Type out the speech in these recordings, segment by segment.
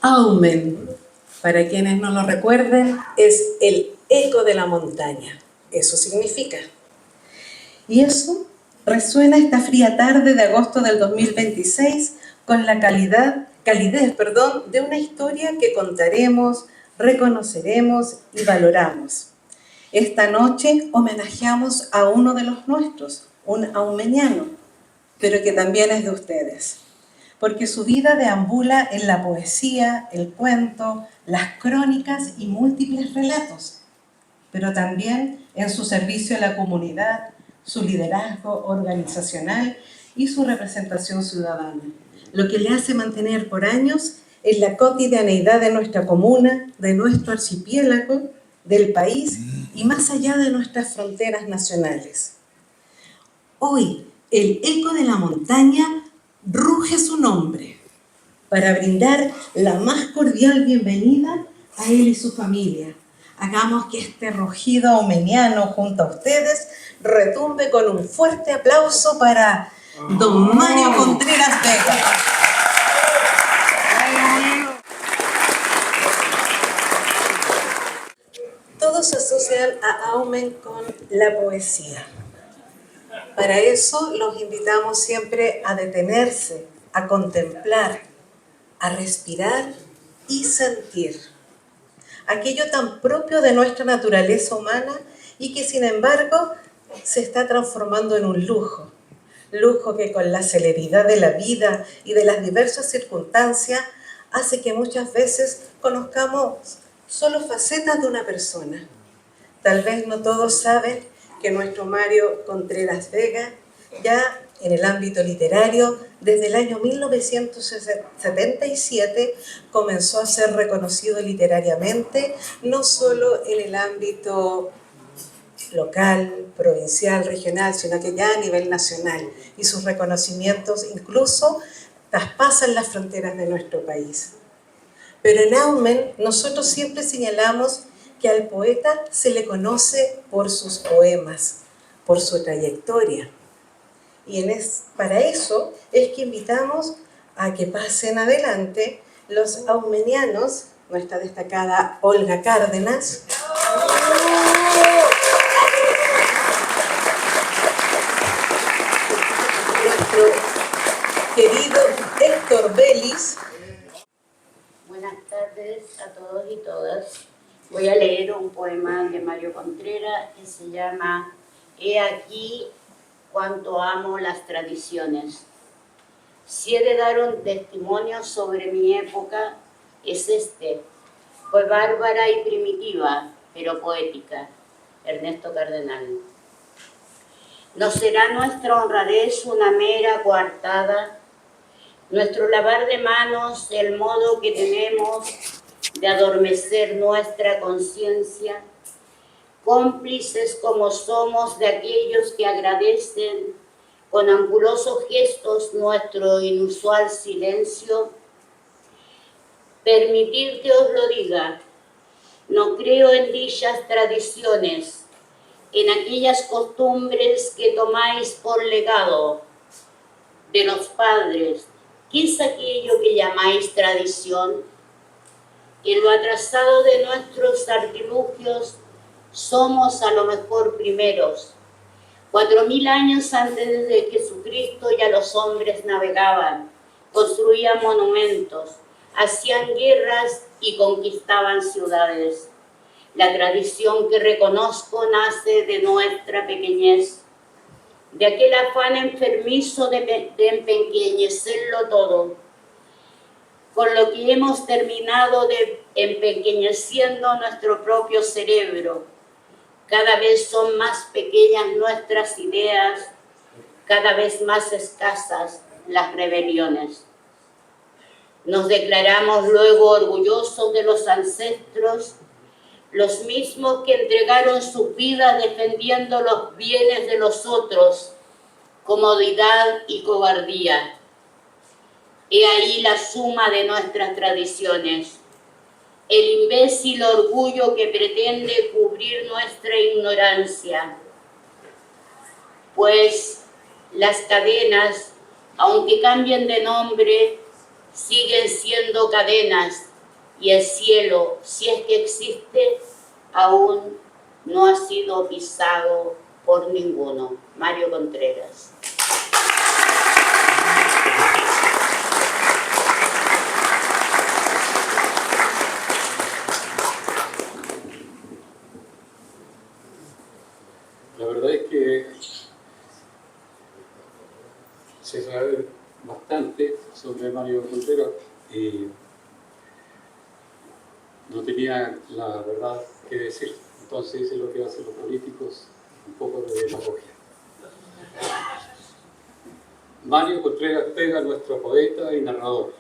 Aumen, para quienes no lo recuerden, es el eco de la montaña. Eso significa. Y eso resuena esta fría tarde de agosto del 2026 con la calidez, de una historia que contaremos, reconoceremos y valoramos. Esta noche homenajeamos a uno de los nuestros, un aumeniano, pero que también es de ustedes, porque su vida deambula en la poesía, el cuento, las crónicas y múltiples relatos, pero también en su servicio a la comunidad, su liderazgo organizacional y su representación ciudadana, lo que le hace mantener por años en la cotidianeidad de nuestra comuna, de nuestro archipiélago, del país y más allá de nuestras fronteras nacionales. Hoy, el eco de la montaña ruge su nombre para brindar la más cordial bienvenida a él y su familia. Hagamos que este rugido aumeniano junto a ustedes retumbe con un fuerte aplauso para don Mario Contreras Vega. Todos asocian a Aumen con la poesía. Para eso los invitamos siempre a detenerse, a contemplar, a respirar y sentir. Aquello tan propio de nuestra naturaleza humana y que sin embargo se está transformando en un lujo. Lujo que con la celeridad de la vida y de las diversas circunstancias hace que muchas veces conozcamos solo facetas de una persona. Tal vez no todos saben que nuestro Mario Contreras Vega, ya en el ámbito literario, desde el año 1977 comenzó a ser reconocido literariamente, no solo en el ámbito local, provincial, regional, sino que ya a nivel nacional. Y sus reconocimientos incluso traspasan las fronteras de nuestro país. Pero en Aumen nosotros siempre señalamos que al poeta se le conoce por sus poemas, por su trayectoria. Y para eso es que invitamos a que pasen adelante los aumenianos, nuestra destacada Olga Cárdenas, nuestro querido Héctor Vélez. Buenas tardes a todos y todas. Voy a leer un poema de Mario Contreras que se llama He aquí cuánto amo las tradiciones. Si he de dar un testimonio sobre mi época, es este. Fue bárbara y primitiva, pero poética. Ernesto Cardenal. ¿No será nuestra honradez una mera coartada? Nuestro lavar de manos, el modo que tenemos de adormecer nuestra conciencia, cómplices como somos de aquellos que agradecen con ampulosos gestos nuestro inusual silencio. Permitid que os lo diga, no creo en dichas tradiciones, en aquellas costumbres que tomáis por legado de los padres. ¿Qué es aquello que llamáis tradición? En lo atrasado de nuestros artilugios somos a lo mejor primeros. 4000 años antes de Jesucristo ya los hombres navegaban, construían monumentos, hacían guerras y conquistaban ciudades. La tradición que reconozco nace de nuestra pequeñez, de aquel afán enfermizo de empequeñecerlo todo, con lo que hemos terminado de empequeñeciendo nuestro propio cerebro. Cada vez son más pequeñas nuestras ideas, cada vez más escasas las rebeliones. Nos declaramos luego orgullosos de los ancestros, los mismos que entregaron sus vidas defendiendo los bienes de los otros, comodidad y cobardía. He ahí la suma de nuestras tradiciones, el imbécil orgullo que pretende cubrir nuestra ignorancia. Pues las cadenas, aunque cambien de nombre, siguen siendo cadenas y el cielo, si es que existe, aún no ha sido pisado por ninguno. Mario Contreras. La verdad es que se sabe bastante sobre Mario Contreras y no tenía la verdad que decir. Entonces hice lo que hacen los políticos, un poco de demagogia. Mario Contreras Vega, nuestro poeta y narrador.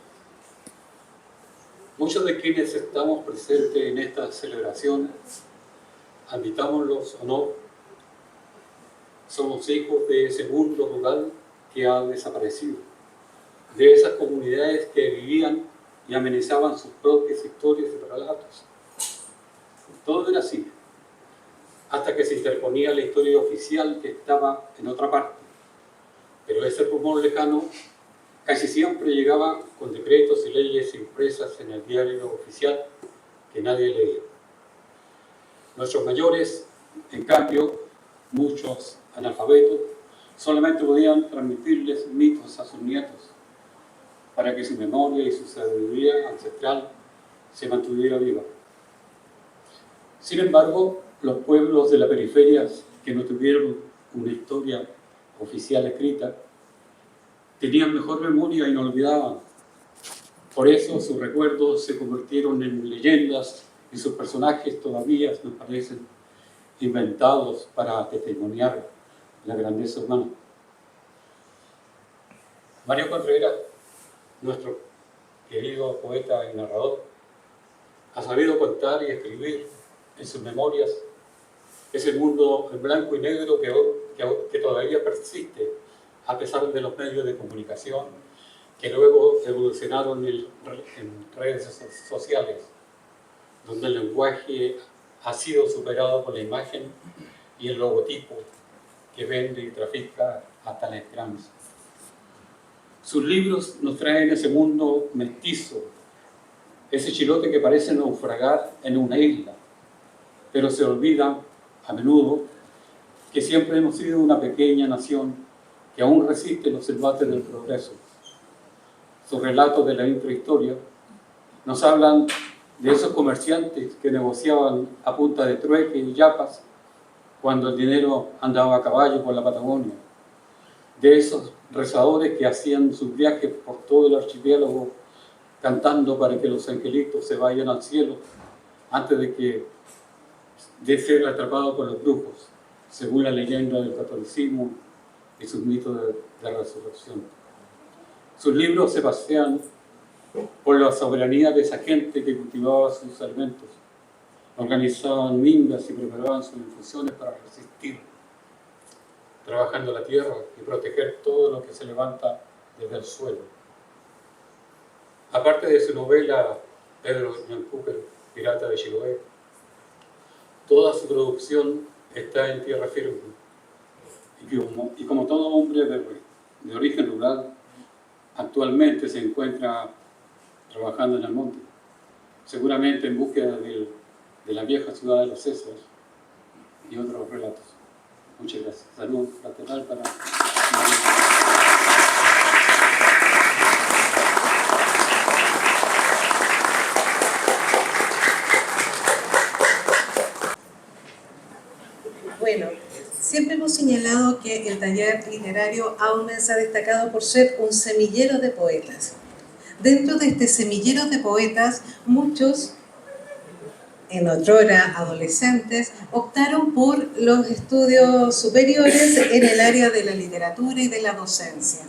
Muchos de quienes estamos presentes en esta celebración, admitámoslos o no, somos hijos de ese mundo rural que ha desaparecido, de esas comunidades que vivían y amenizaban sus propias historias y relatos. Todo era así, hasta que se interponía la historia oficial que estaba en otra parte. Pero ese rumor lejano casi siempre llegaba con decretos y leyes impresas en el diario oficial que nadie leía. Nuestros mayores, en cambio, muchos analfabetos, solamente podían transmitirles mitos a sus nietos para que su memoria y su sabiduría ancestral se mantuviera viva. Sin embargo, los pueblos de la periferia que no tuvieron una historia oficial escrita tenían mejor memoria y no olvidaban. Por eso sus recuerdos se convirtieron en leyendas y sus personajes todavía nos parecen inventados para testimoniar la grandeza humana. Mario Contreras, nuestro querido poeta y narrador, ha sabido contar y escribir en sus memorias ese mundo en blanco y negro que todavía persiste a pesar de los medios de comunicación que luego evolucionaron en redes sociales, donde el lenguaje ha sido superado por la imagen y el logotipo que vende y trafica hasta la esperanza. Sus libros nos traen ese mundo mestizo, ese chilote que parece naufragar en una isla, pero se olvida a menudo que siempre hemos sido una pequeña nación que aún resiste los embates del progreso. Sus relatos de la intrahistoria nos hablan de esos comerciantes que negociaban a punta de trueque y yapas cuando el dinero andaba a caballo por la Patagonia, de esos rezadores que hacían sus viajes por todo el archipiélago cantando para que los angelitos se vayan al cielo antes de ser atrapados por los brujos, según la leyenda del catolicismo y sus mitos de resurrección. Sus libros se pasean por la soberanía de esa gente que cultivaba sus alimentos, organizaban mingas y preparaban sus infusiones para resistir, trabajando la tierra y proteger todo lo que se levanta desde el suelo. Aparte de su novela Pedro Ñancuca, Pirata de Chiloé, toda su producción está en tierra firme y como todo hombre de origen rural, actualmente se encuentra trabajando en el monte, seguramente en búsqueda de la vieja ciudad de los Césares y otros relatos. Muchas gracias. Salud fraternal para... Bueno, siempre hemos señalado que el taller literario AUNES se ha destacado por ser un semillero de poetas. Dentro de este semillero de poetas, muchos, en otrora adolescentes, optaron por los estudios superiores en el área de la literatura y de la docencia.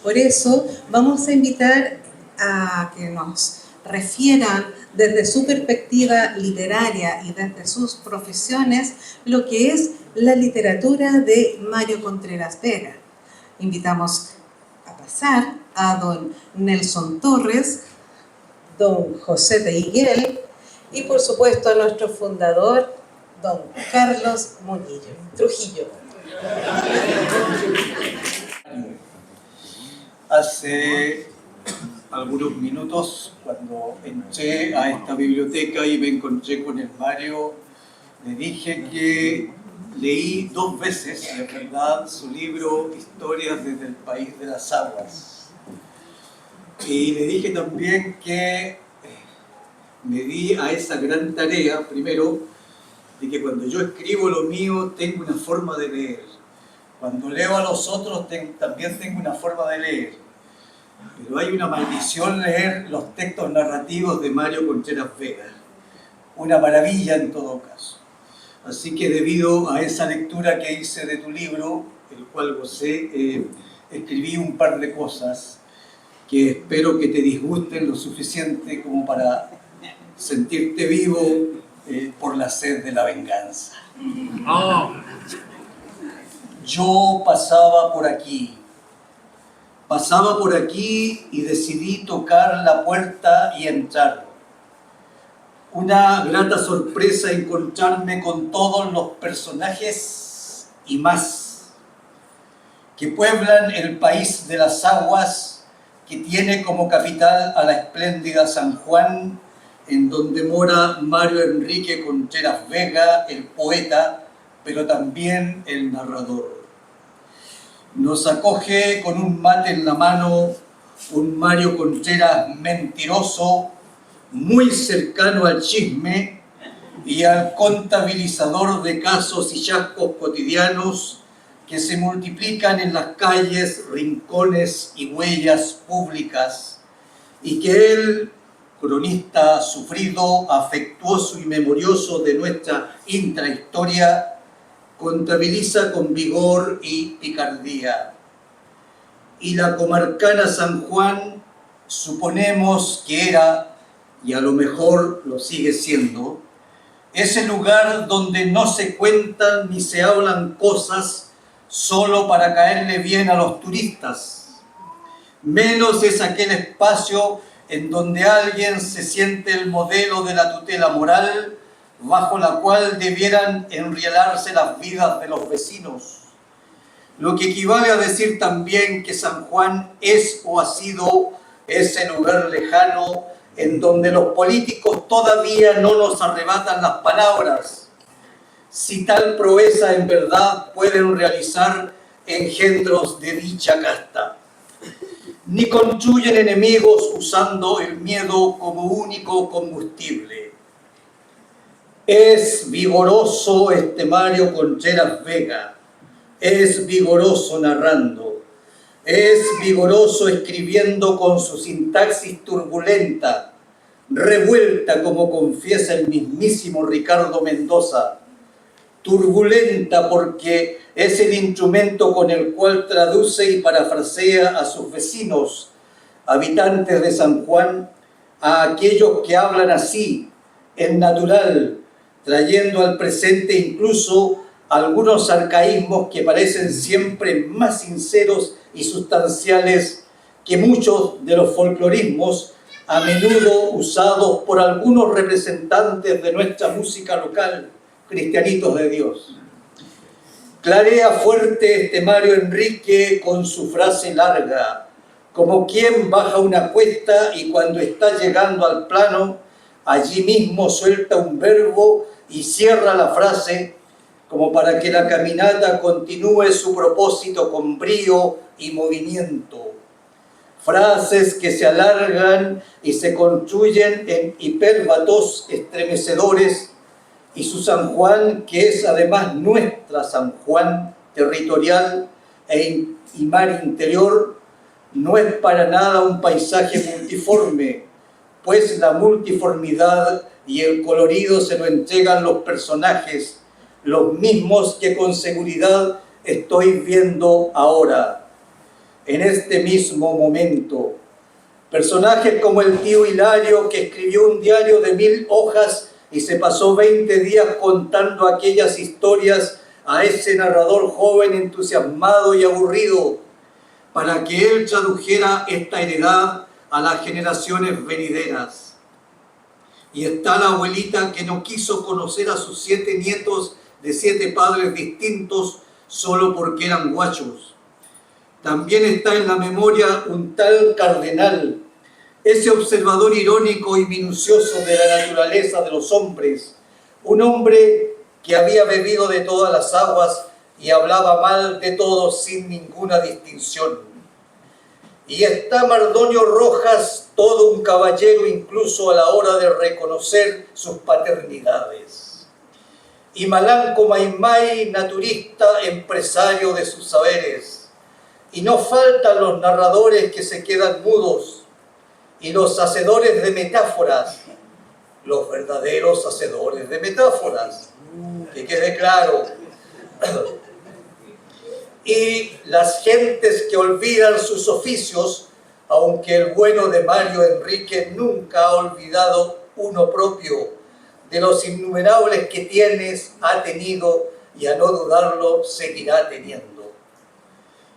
Por eso vamos a invitar a que nos refieran desde su perspectiva literaria y desde sus profesiones lo que es la literatura de Mario Contreras Vega. Invitamos a pasar a don Nelson Torres, don José de Higuel y por supuesto a nuestro fundador, don Carlos Trujillo. Hace algunos minutos, cuando entré a esta biblioteca y me encontré con el Mario, le dije que leí 2 veces, de verdad, su libro Historias desde el País de las Aguas. Y le dije también que me di a esa gran tarea, primero, de que cuando yo escribo lo mío tengo una forma de leer. Cuando leo a los otros también tengo una forma de leer. Pero hay una maldición leer los textos narrativos de Mario Contreras Vega. Una maravilla en todo caso. Así que debido a esa lectura que hice de tu libro, el cual gocé, escribí un par de cosas que espero que te disgusten lo suficiente como para sentirte vivo por la sed de la venganza. Yo pasaba por aquí y decidí tocar la puerta y entrar. Una grata sorpresa encontrarme con todos los personajes y más que pueblan el país de las aguas, que tiene como capital a la espléndida San Juan, en donde mora Mario Enrique Contreras Vega, el poeta, pero también el narrador. Nos acoge con un mate en la mano un Mario Contreras mentiroso, muy cercano al chisme y al contabilizador de casos y chascos cotidianos que se multiplican en las calles, rincones y huellas públicas, y que él, cronista sufrido, afectuoso y memorioso de nuestra intrahistoria, contabiliza con vigor y picardía. Y la comarcana San Juan suponemos que era, y a lo mejor lo sigue siendo, ese lugar donde no se cuentan ni se hablan cosas solo para caerle bien a los turistas. Menos es aquel espacio en donde alguien se siente el modelo de la tutela moral bajo la cual debieran enrielarse las vidas de los vecinos. Lo que equivale a decir también que San Juan es o ha sido ese lugar lejano en donde los políticos todavía no nos arrebatan las palabras, si tal proeza en verdad pueden realizar engendros de dicha casta. Ni construyen enemigos usando el miedo como único combustible. Es vigoroso este Mario Contreras Vega, es vigoroso narrando, es vigoroso escribiendo con su sintaxis turbulenta, revuelta como confiesa el mismísimo Ricardo Mendoza, turbulenta porque es el instrumento con el cual traduce y parafrasea a sus vecinos, habitantes de San Juan, a aquellos que hablan así, en natural, trayendo al presente incluso algunos arcaísmos que parecen siempre más sinceros y sustanciales que muchos de los folclorismos a menudo usados por algunos representantes de nuestra música local, cristianitos de Dios. Clarea fuerte este Mario Enrique con su frase larga, como quien baja una cuesta y cuando está llegando al plano, allí mismo suelta un verbo y cierra la frase como para que la caminata continúe su propósito con brío y movimiento. Frases que se alargan y se construyen en hipérbatos estremecedores, y su San Juan, que es además nuestra San Juan territorial y mar interior, no es para nada un paisaje multiforme, pues la multiformidad y el colorido se lo entregan los personajes, los mismos que con seguridad estoy viendo ahora, en este mismo momento. Personajes como el tío Hilario, que escribió un diario de 1000 hojas y se pasó 20 días contando aquellas historias a ese narrador joven, entusiasmado y aburrido, para que él tradujera esta heredad a las generaciones venideras. Y está la abuelita que no quiso conocer a sus 7 nietos de 7 padres distintos solo porque eran guachos. También está en la memoria un tal cardenal, ese observador irónico y minucioso de la naturaleza de los hombres, un hombre que había bebido de todas las aguas y hablaba mal de todos sin ninguna distinción. Y está Mardonio Rojas, todo un caballero incluso a la hora de reconocer sus paternidades. Y Malanco Maimai, naturista, empresario de sus saberes. Y no faltan los narradores que se quedan mudos y los hacedores de metáforas, los verdaderos hacedores de metáforas, que quede claro. Y las gentes que olvidan sus oficios, aunque el bueno de Mario Enrique nunca ha olvidado uno propio, de los innumerables que tienes, ha tenido y a no dudarlo seguirá teniendo.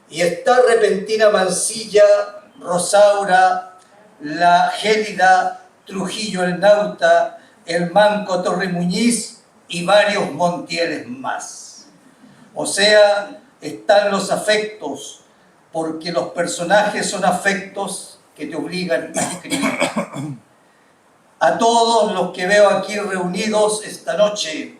Y está Repentina Mansilla, Rosaura, la Gélida, Trujillo el Nauta, el Manco Torremuñiz y varios Montieles más. O sea, están los afectos, porque los personajes son afectos que te obligan a escribir. A todos los que veo aquí reunidos esta noche,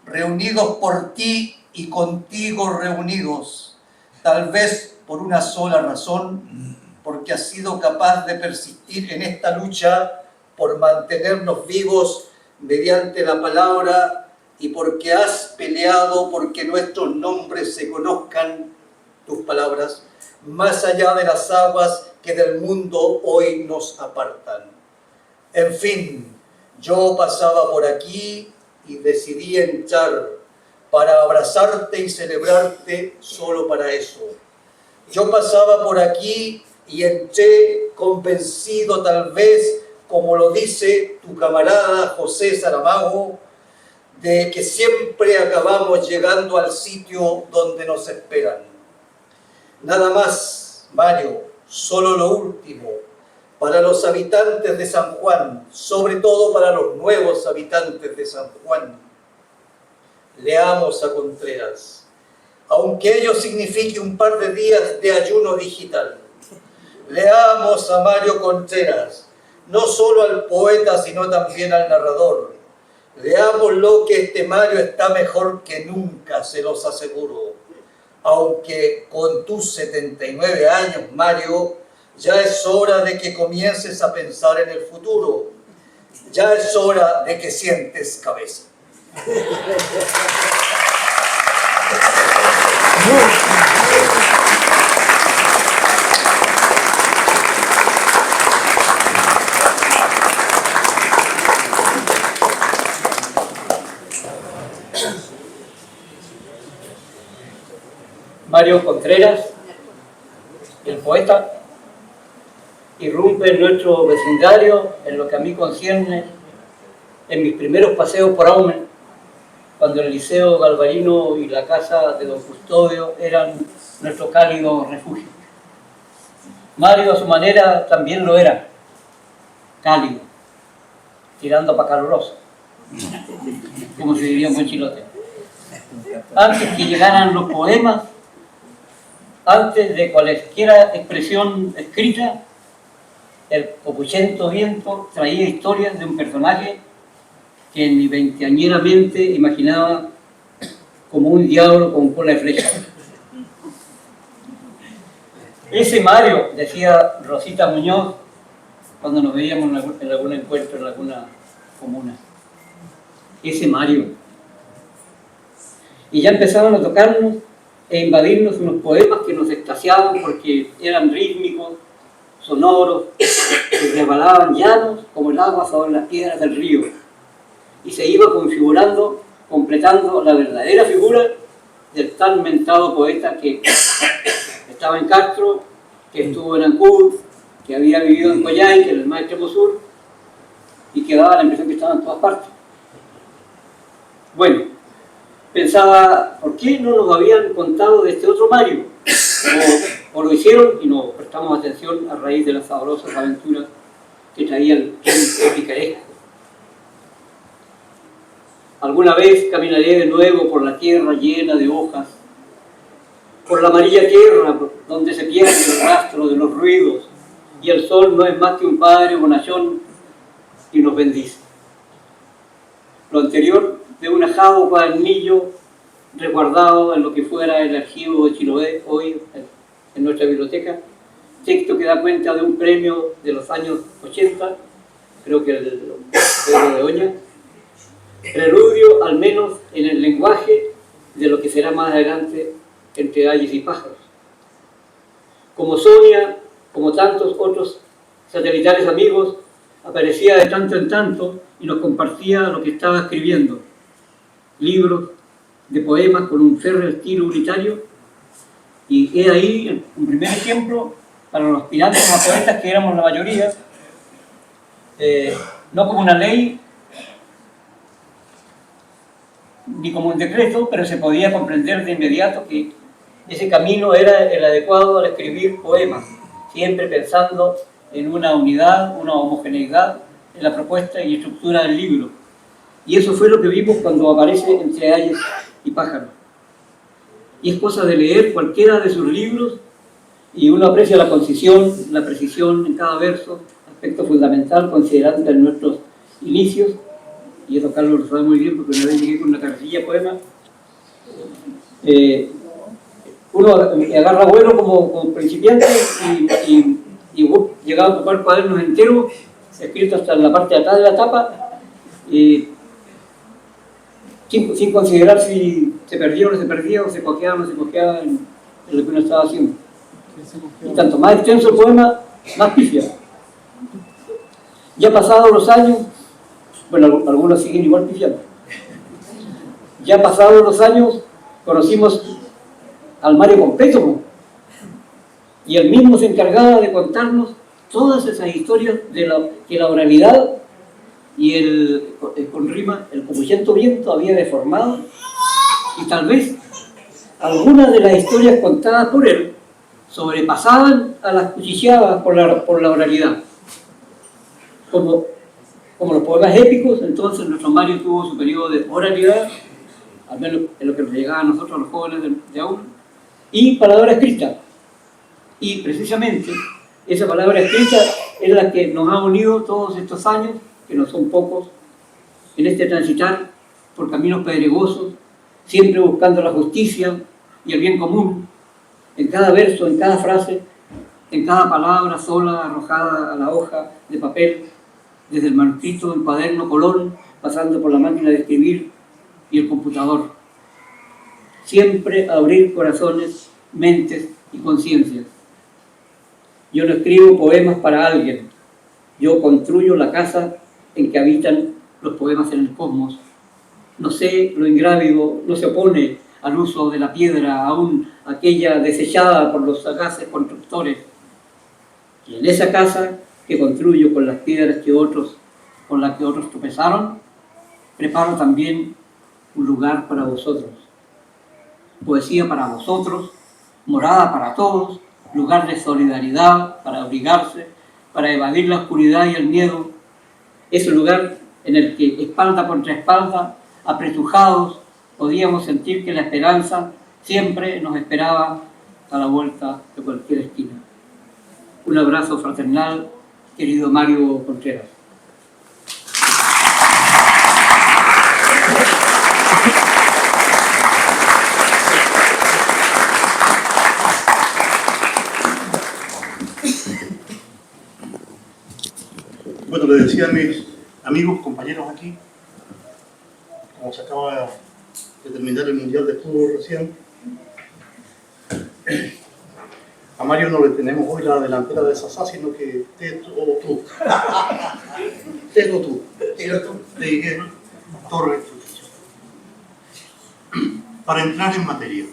reunidos por ti y contigo reunidos, tal vez por una sola razón, porque has sido capaz de persistir en esta lucha por mantenernos vivos mediante la palabra y porque has peleado porque nuestros nombres se conozcan, tus palabras, más allá de las aguas que del mundo hoy nos apartan. En fin, yo pasaba por aquí y decidí entrar para abrazarte y celebrarte solo para eso. Yo pasaba por aquí y entré convencido tal vez, como lo dice tu camarada José Saramago, de que siempre acabamos llegando al sitio donde nos esperan. Nada más, Mario, solo lo último, para los habitantes de San Juan, sobre todo para los nuevos habitantes de San Juan. Leamos a Contreras, aunque ello signifique un par de días de ayuno digital. Leamos a Mario Contreras, no solo al poeta, sino también al narrador. Leámoslo, que este Mario está mejor que nunca, se los aseguro. Aunque con tus 79 años, Mario, ya es hora de que comiences a pensar en el futuro. Ya es hora de que sientes cabeza. Mario Contreras, el poeta, irrumpe en nuestro vecindario en lo que a mí concierne en mis primeros paseos por Aume, cuando el Liceo Galvarino y la casa de don Custodio eran nuestro cálido refugio. Mario, a su manera, también lo era, cálido, tirando para caluroso, como se diría en buen chilote. Antes que llegaran los poemas, antes de cualesquiera expresión escrita, el copuchento viento traía historias de un personaje que en mi veinteañera mente imaginaba como un diablo con cola de flecha. Ese Mario, decía Rosita Muñoz, cuando nos veíamos en algún encuentro, en alguna comuna. Ese Mario. Y ya empezaban a tocarnos e invadirnos unos poemas que nos extasiaban porque eran rítmicos, sonoros, que resbalaban llanos como el agua sobre las piedras del río. Y se iba configurando, completando la verdadera figura del tan mentado poeta que estaba en Castro, que estuvo en Ancud, que había vivido en Coyhai, que era el más extremo sur, y que daba la impresión que estaba en todas partes. Bueno, pensaba, ¿por qué no nos habían contado de este otro Mario? O lo hicieron y nos prestamos atención a raíz de las sabrosas aventuras que traía el tiempo picaresco. Alguna vez caminaré de nuevo por la tierra llena de hojas, por la amarilla tierra donde se pierde el rastro de los ruidos, y el sol no es más que un padre bonachón y nos bendice. Lo anterior de un ajado cuadernillo resguardado en lo que fuera el archivo de Chiloé, hoy en nuestra biblioteca, texto que da cuenta de un premio de los años 80, creo que el Pedro de Oña, preludio al menos en el lenguaje de lo que será más adelante Entre Ayes y Pájaros. Como Sonia, como tantos otros satelitales amigos, aparecía de tanto en tanto y nos compartía lo que estaba escribiendo, libros de poemas con un férreo estilo unitario, y he ahí un primer ejemplo para los aspirantes a poetas, que éramos la mayoría, no como una ley ni como un decreto, pero se podía comprender de inmediato que ese camino era el adecuado al escribir poemas, siempre pensando en una unidad, una homogeneidad en la propuesta y estructura del libro. Y eso fue lo que vimos cuando aparece Entre Ayes y Pájaros. Y es cosa de leer cualquiera de sus libros y uno aprecia la concisión, la precisión en cada verso, aspecto fundamental considerando en nuestros inicios, y eso Carlos lo sabe muy bien porque una vez llegué con una cartilla poema. Uno agarra vuelo como principiante y llegaba a ocupar cuadernos enteros, escritos hasta en la parte de atrás de la tapa, sin considerar si se perdía o no se perdía, o se cojeaba o no se cojeaba en lo que uno estaba haciendo. Y tanto más extenso el poema, más pifia. Ya pasados los años, bueno, algunos siguen igual pifiando. Ya pasados los años, conocimos al Mario completo, y él mismo se encargaba de contarnos todas esas historias de que la oralidad y con rima, el copuchento viento había deformado, y tal vez algunas de las historias contadas por él sobrepasaban a las cuchicheadas por la oralidad. Como los poemas épicos, entonces nuestro Mario tuvo su periodo de oralidad, al menos en lo que nos llegaba a nosotros, los jóvenes de aula, y palabra escrita. Y precisamente esa palabra escrita es la que nos ha unido todos estos años, que no son pocos, en este transitar por caminos pedregosos, siempre buscando la justicia y el bien común, en cada verso, en cada frase, en cada palabra sola arrojada a la hoja de papel, desde el manuscrito, el cuaderno, colón, pasando por la máquina de escribir y el computador. Siempre abrir corazones, mentes y conciencias. Yo no escribo poemas para alguien, yo construyo la casa en que habitan los poemas en el cosmos. No sé lo ingrávido, no se opone al uso de la piedra, aún aquella desechada por los sagaces constructores. Y en esa casa que construyo con las piedras con las que otros tropezaron, preparo también un lugar para vosotros. Poesía para vosotros, morada para todos, lugar de solidaridad para abrigarse, para evadir la oscuridad y el miedo. Ese lugar en el que, espalda contra espalda, apretujados, podíamos sentir que la esperanza siempre nos esperaba a la vuelta de cualquier esquina. Un abrazo fraternal, querido Mario Contreras. Bueno, le decía a mis amigos, compañeros aquí, como se acaba de terminar el Mundial de Fútbol recién, a Mario no le tenemos hoy la delantera de Sasá, sino que te o tú. Te o tú. Te dije, Torres. Para entrar en materia.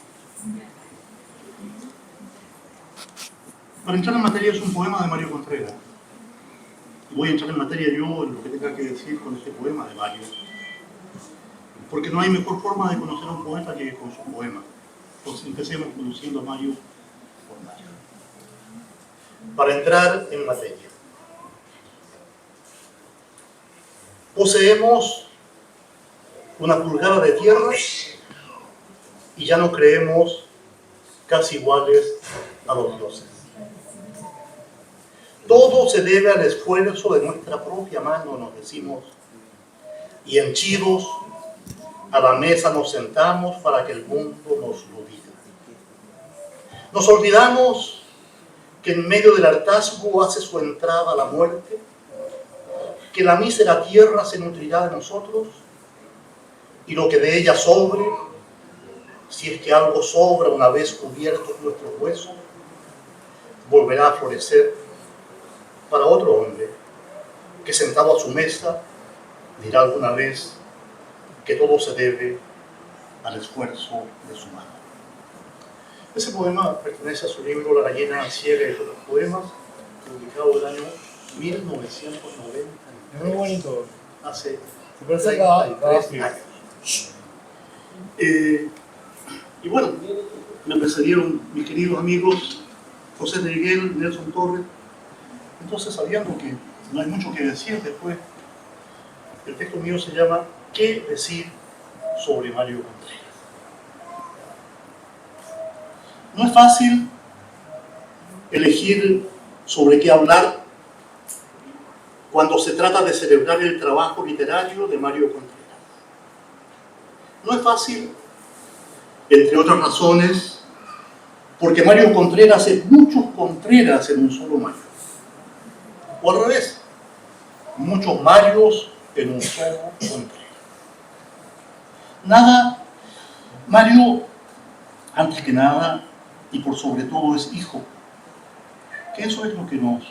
Para entrar en materia es un poema de Mario Contreras. Voy a entrar en materia yo en lo que tenga que decir con este poema de Mario. Porque no hay mejor forma de conocer a un poeta que con su poema. Entonces empecemos conociendo a Mario por Mario. Para entrar en materia. Poseemos una pulgada de tierra y ya no creemos casi iguales a los dioses. Todo se debe al esfuerzo de nuestra propia mano, nos decimos, y henchidos a la mesa nos sentamos para que el mundo nos lo diga. Nos olvidamos que en medio del hartazgo hace su entrada la muerte, que la mísera tierra se nutrirá de nosotros y lo que de ella sobre, si es que algo sobra una vez cubiertos nuestros huesos, volverá a florecer para otro hombre que sentado a su mesa dirá alguna vez que todo se debe al esfuerzo de su mano. Ese poema pertenece a su libro La gallina ciega y otros poemas, publicado el año 1990. Muy bonito. Hace Se parece a 33 años. Y bueno, me precedieron mis queridos amigos José Miguel, Nelson Torres. Entonces, sabiendo que no hay mucho que decir después, el texto mío se llama ¿Qué decir sobre Mario Contreras? No es fácil elegir sobre qué hablar cuando se trata de celebrar el trabajo literario de Mario Contreras. No es fácil, entre otras razones, porque Mario Contreras es muchos Contreras en un solo Mario. O al revés, muchos Marios en un solo Contreras. Mario, antes que nada, y por sobre todo, es hijo. Que eso es lo que nos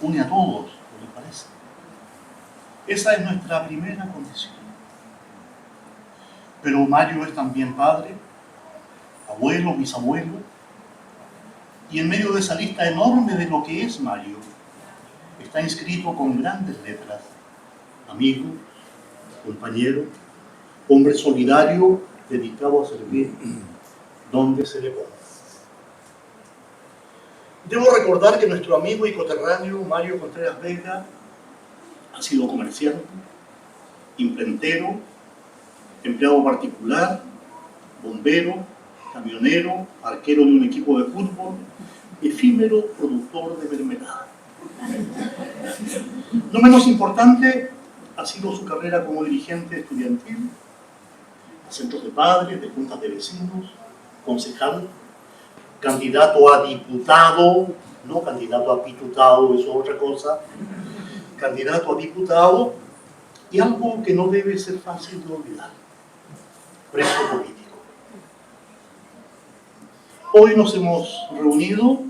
une a todos, ¿no les parece? Esa es nuestra primera condición. Pero Mario es también padre, abuelo, bisabuelo, y en medio de esa lista enorme de lo que es Mario, está inscrito con grandes letras: amigo, compañero, hombre solidario, dedicado a servir donde se le ponga. Debo recordar que nuestro amigo y coterráneo Mario Contreras Vega ha sido comerciante, imprentero, empleado particular, bombero, camionero, arquero de un equipo de fútbol, efímero productor de mermelada. No menos importante ha sido su carrera como dirigente estudiantil, centros de padres, de juntas de vecinos, concejal, candidato a diputado, no candidato a pitutado, eso es otra cosa, candidato a diputado, y algo que no debe ser fácil de olvidar: preso político. Hoy nos hemos reunido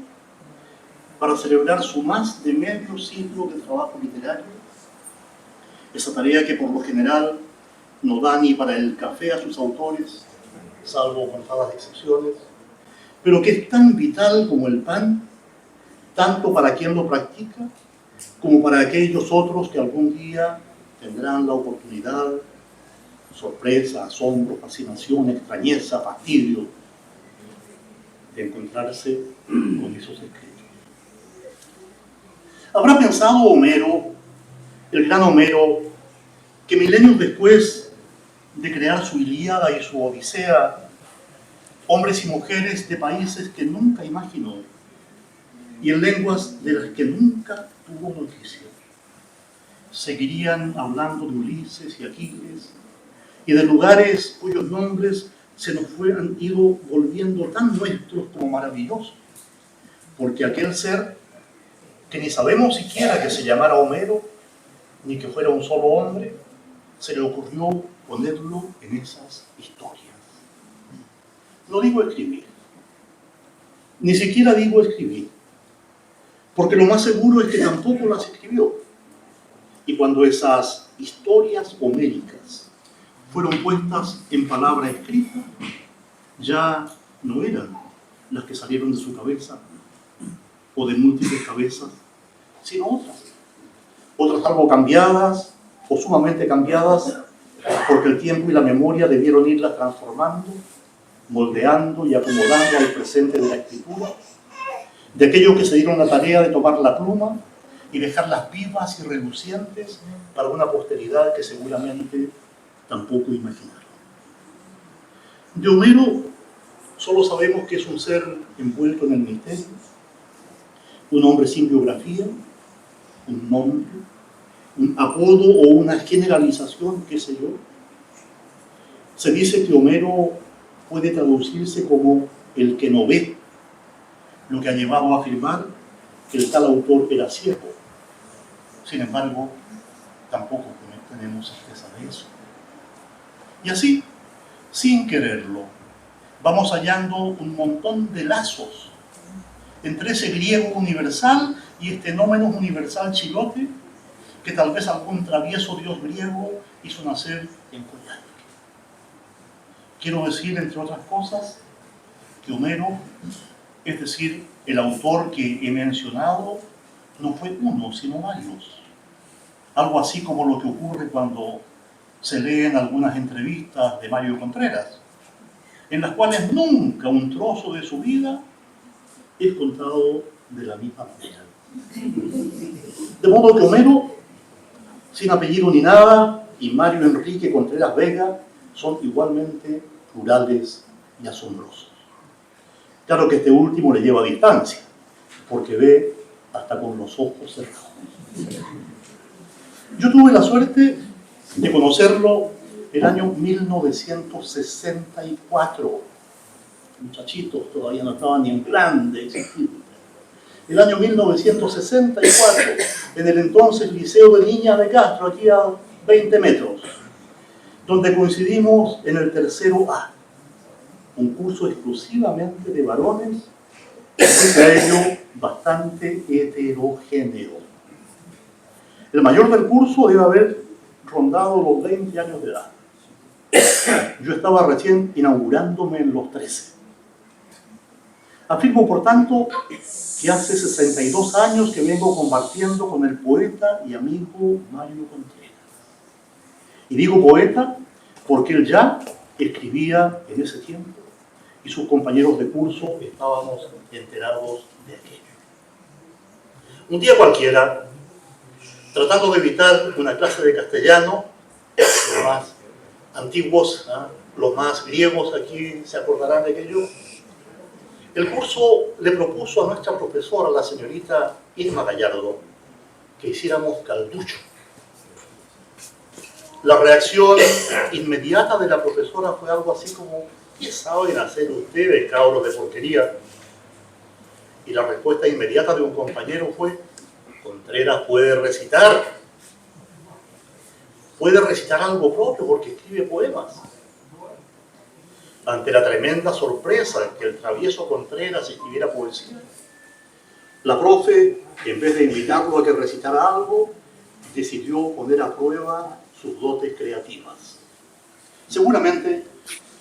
para celebrar su más de medio siglo de trabajo literario, esa tarea que por lo general no da ni para el café a sus autores, salvo contadas excepciones, pero que es tan vital como el pan, tanto para quien lo practica, como para aquellos otros que algún día tendrán la oportunidad, sorpresa, asombro, fascinación, extrañeza, fastidio, de encontrarse con esos escritos. ¿Habrá pensado Homero, el gran Homero, que milenios después de crear su Ilíada y su Odisea, hombres y mujeres de países que nunca imaginó y en lenguas de las que nunca tuvo noticia, seguirían hablando de Ulises y Aquiles y de lugares cuyos nombres se nos han ido volviendo tan nuestros como maravillosos? Porque aquel ser, que ni sabemos siquiera que se llamara Homero, ni que fuera un solo hombre, se le ocurrió ponerlo en esas historias. No digo escribir, ni siquiera digo escribir, porque lo más seguro es que tampoco las escribió. Y cuando esas historias homéricas fueron puestas en palabra escrita, ya no eran las que salieron de su cabeza o de múltiples cabezas, sino otras algo cambiadas o sumamente cambiadas, porque el tiempo y la memoria debieron irlas transformando, moldeando y acomodando al presente de la escritura, de aquellos que se dieron la tarea de tomar la pluma y dejarlas vivas y relucientes para una posteridad que seguramente tampoco imaginaron. De Homero solo sabemos que es un ser envuelto en el misterio, un hombre sin biografía, un nombre, un apodo o una generalización, qué sé yo. Se dice que Homero puede traducirse como el que no ve, lo que ha llevado a afirmar que el tal autor era ciego. Sin embargo, tampoco tenemos certeza de eso. Y así, sin quererlo, vamos hallando un montón de lazos entre ese griego universal y este nómenos universal chilote que tal vez algún travieso dios griego hizo nacer en Coyhaique. Quiero decir, entre otras cosas, que Homero, es decir, el autor que he mencionado, no fue uno, sino varios. Algo así como lo que ocurre cuando se leen algunas entrevistas de Mario Contreras, en las cuales nunca un trozo de su vida es contado de la misma manera. De modo que Homero, sin apellido ni nada, y Mario Enrique Contreras Vega son igualmente plurales y asombrosos. Claro que este último le lleva a distancia, porque ve hasta con los ojos cerrados. Yo tuve la suerte de conocerlo el año 1964. Muchachitos, todavía no estaban ni en plan de existir. El año 1964, en el entonces Liceo de Niñas de Castro, aquí a 20 metros, donde coincidimos en el tercero A, un curso exclusivamente de varones, y a ello bastante heterogéneo. El mayor del curso debe haber rondado los 20 años de edad. Yo estaba recién inaugurándome en los 13. Afirmo, por tanto, que hace 62 años que vengo compartiendo con el poeta y amigo Mario Contreras. Y digo poeta porque él ya escribía en ese tiempo y sus compañeros de curso estábamos enterados de aquello. Un día cualquiera, tratando de evitar una clase de castellano, los más antiguos, los más griegos aquí se acordarán de aquello, el curso le propuso a nuestra profesora, la señorita Irma Gallardo, que hiciéramos calducho. La reacción inmediata de la profesora fue algo así como: ¿qué saben hacer ustedes, cabros de porquería? Y la respuesta inmediata de un compañero fue: Contreras puede recitar algo propio porque escribe poemas. Ante la tremenda sorpresa de que el travieso Contreras escribiera poesía, la profe, en vez de invitarlo a que recitara algo, decidió poner a prueba sus dotes creativas. Seguramente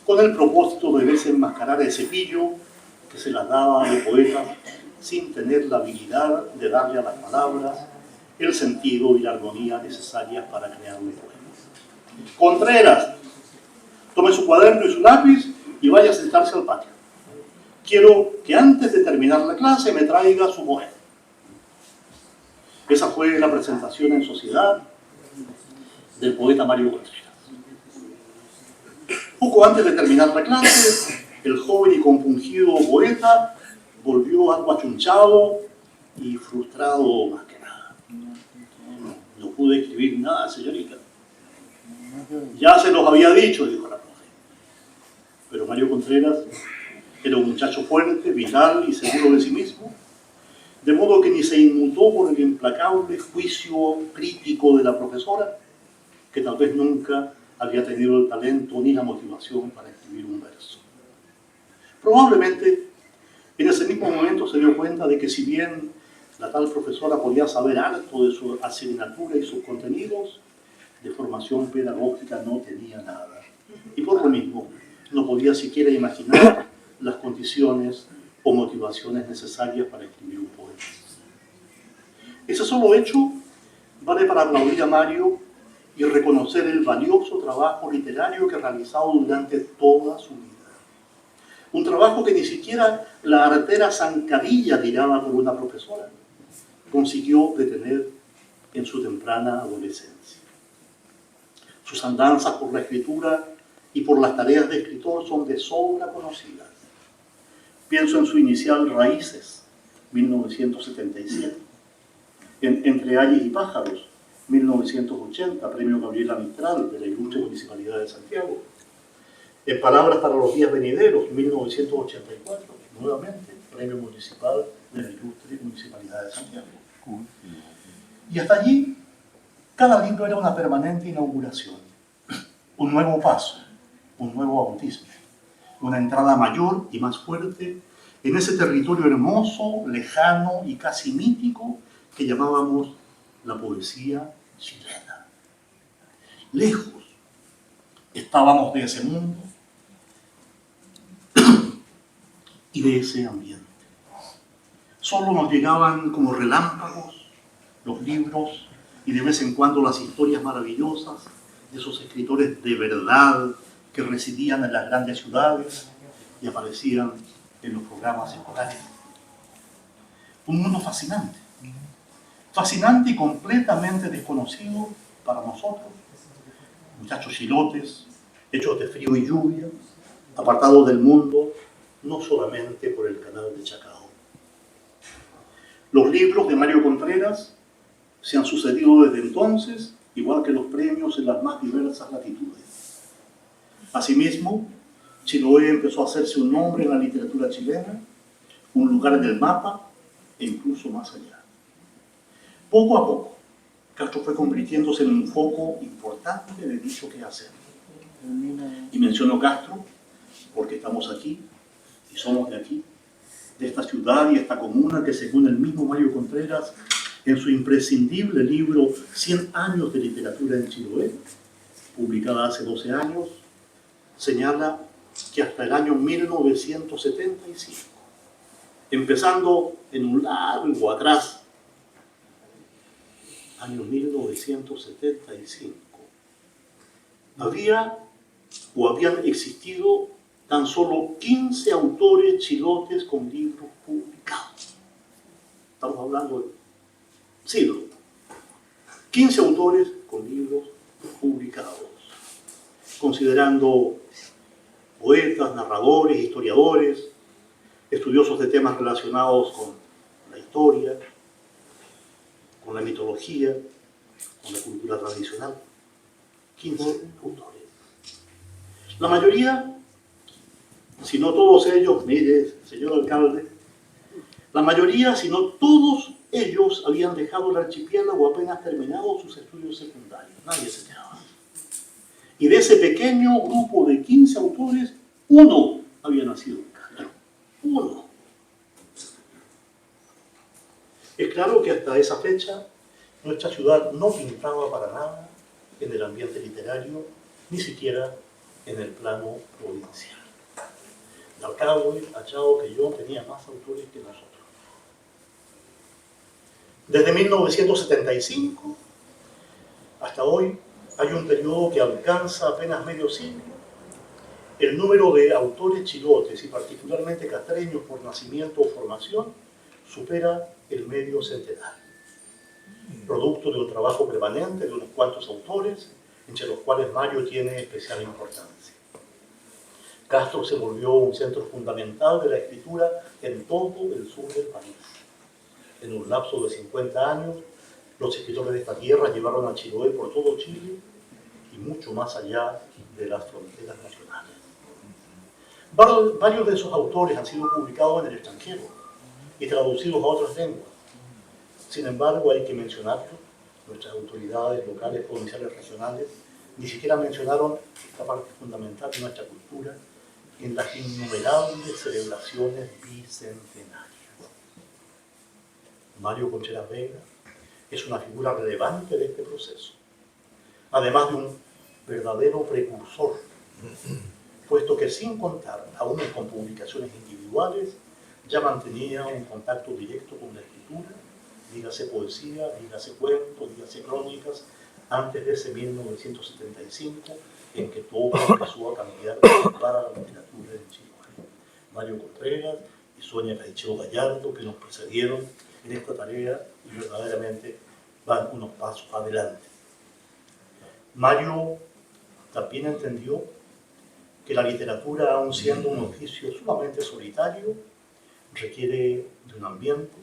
con el propósito de desenmascarar ese pillo que se las daba de poeta sin tener la habilidad de darle a las palabras el sentido y la armonía necesarias para crear un poema. Contreras, tome su cuaderno y su lápiz y vaya a sentarse al patio. Quiero que antes de terminar la clase me traiga su poema. Esa fue la presentación en sociedad del poeta Mario Contreras. Poco antes de terminar la clase, el joven y compungido poeta volvió algo achunchado y frustrado más que nada. No pude escribir nada, señorita. Ya se los había dicho, dijo la profe. Pero Mario Contreras era un muchacho fuerte, vital y seguro de sí mismo, de modo que ni se inmutó por el implacable juicio crítico de la profesora, que tal vez nunca había tenido el talento ni la motivación para escribir un verso. Probablemente en ese mismo momento se dio cuenta de que si bien la tal profesora podía saber harto de su asignatura y sus contenidos, de formación pedagógica no tenía nada. Y por lo mismo no podía siquiera imaginar las condiciones o motivaciones necesarias para escribir un poema. Ese solo hecho vale para aplaudir a Mario y reconocer el valioso trabajo literario que ha realizado durante toda su vida. Un trabajo que ni siquiera la artera zancadilla tirada por una profesora consiguió detener en su temprana adolescencia. Sus andanzas por la escritura y por las tareas de escritor son de sobra conocidas. Pienso en su inicial Raíces, 1977, Entre Ayes y Pájaros, 1980, Premio Gabriela Mistral de la Ilustre Municipalidad de Santiago. En Palabras para los Días Venideros, 1984, nuevamente, Premio Municipal de la Ilustre Municipalidad de Santiago. Y hasta allí, cada libro era una permanente inauguración, un nuevo paso, un nuevo bautismo, una entrada mayor y más fuerte en ese territorio hermoso, lejano y casi mítico que llamábamos la poesía chilena. Lejos estábamos de ese mundo y de ese ambiente. Solo nos llegaban como relámpagos los libros y de vez en cuando las historias maravillosas de esos escritores de verdad que residían en las grandes ciudades y aparecían en los programas escolares. Un mundo fascinante. Fascinante y completamente desconocido para nosotros, muchachos chilotes, hechos de frío y lluvia, apartados del mundo, no solamente por el canal de Chacao. Los libros de Mario Contreras se han sucedido desde entonces, igual que los premios en las más diversas latitudes. Asimismo, Chiloé empezó a hacerse un nombre en la literatura chilena, un lugar en el mapa e incluso más allá. Poco a poco, Castro fue convirtiéndose en un foco importante de dicho quehacer. Y menciono Castro porque estamos aquí y somos de aquí, de esta ciudad y esta comuna que, según el mismo Mario Contreras, en su imprescindible libro 100 años de literatura en Chiloé, publicada hace 12 años, señala que hasta el año 1975, empezando en un largo atrás, año 1975, habían existido tan solo 15 autores chilotes con libros publicados. Estamos hablando de siglo. 15 autores con libros publicados, considerando poetas, narradores, historiadores, estudiosos de temas relacionados con la historia, con la mitología, con la cultura tradicional. 15 autores. La mayoría, si no todos ellos, mire, señor alcalde, la mayoría, si no todos ellos, habían dejado el archipiélago apenas terminados sus estudios secundarios. Nadie se quedaba. Y de ese pequeño grupo de 15 autores, uno había nacido en Castro. Uno. Es claro que hasta esa fecha nuestra ciudad no pintaba para nada en el ambiente literario, ni siquiera en el plano provincial. Dalcahue, Achao, que yo tenía más autores que nosotros. Desde 1975 hasta hoy hay un periodo que alcanza apenas medio siglo. El número de autores chilotes y particularmente castreños por nacimiento o formación supera el medio centenar, producto de un trabajo permanente de unos cuantos autores, entre los cuales Mario tiene especial importancia. Castro se volvió un centro fundamental de la escritura en todo el sur del país. En un lapso de 50 años, los escritores de esta tierra llevaron a Chiloé por todo Chile y mucho más allá de las fronteras nacionales. Varios de esos autores han sido publicados en el extranjero y traducidos a otras lenguas. Sin embargo, hay que mencionarlo, nuestras autoridades locales, provinciales, regionales, ni siquiera mencionaron esta parte fundamental de nuestra cultura en las innumerables celebraciones bicentenarias. Mario Contreras Vega es una figura relevante de este proceso, además de un verdadero precursor, puesto que sin contar aún con publicaciones individuales, ya mantenía un contacto directo con la escritura, dígase poesía, dígase cuentos, dígase crónicas, antes de ese 1975 en que todo empezó a cambiar para la literatura en Chile. Mario Contreras y Sonia Caicheo Gallardo, que nos precedieron en esta tarea y verdaderamente van unos pasos adelante. Mario también entendió que la literatura, aun siendo un oficio sumamente solitario, requiere de un ambiente,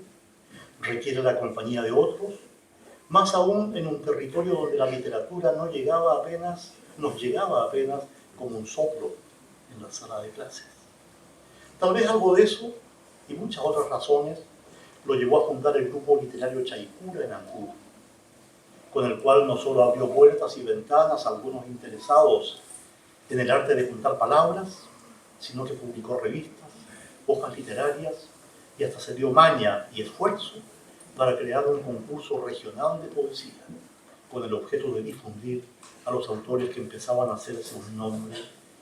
requiere la compañía de otros más aún en un territorio donde la literatura nos llegaba apenas como un soplo en la sala de clases. Tal vez algo de eso y muchas otras razones lo llevó a fundar el grupo literario Chaicura en Ancud, con el cual no solo abrió puertas y ventanas a algunos interesados en el arte de juntar palabras, sino que publicó revistas, hojas literarias y hasta se dio maña y esfuerzo para crear un concurso regional de poesía, con el objeto de difundir a los autores que empezaban a hacerse un nombre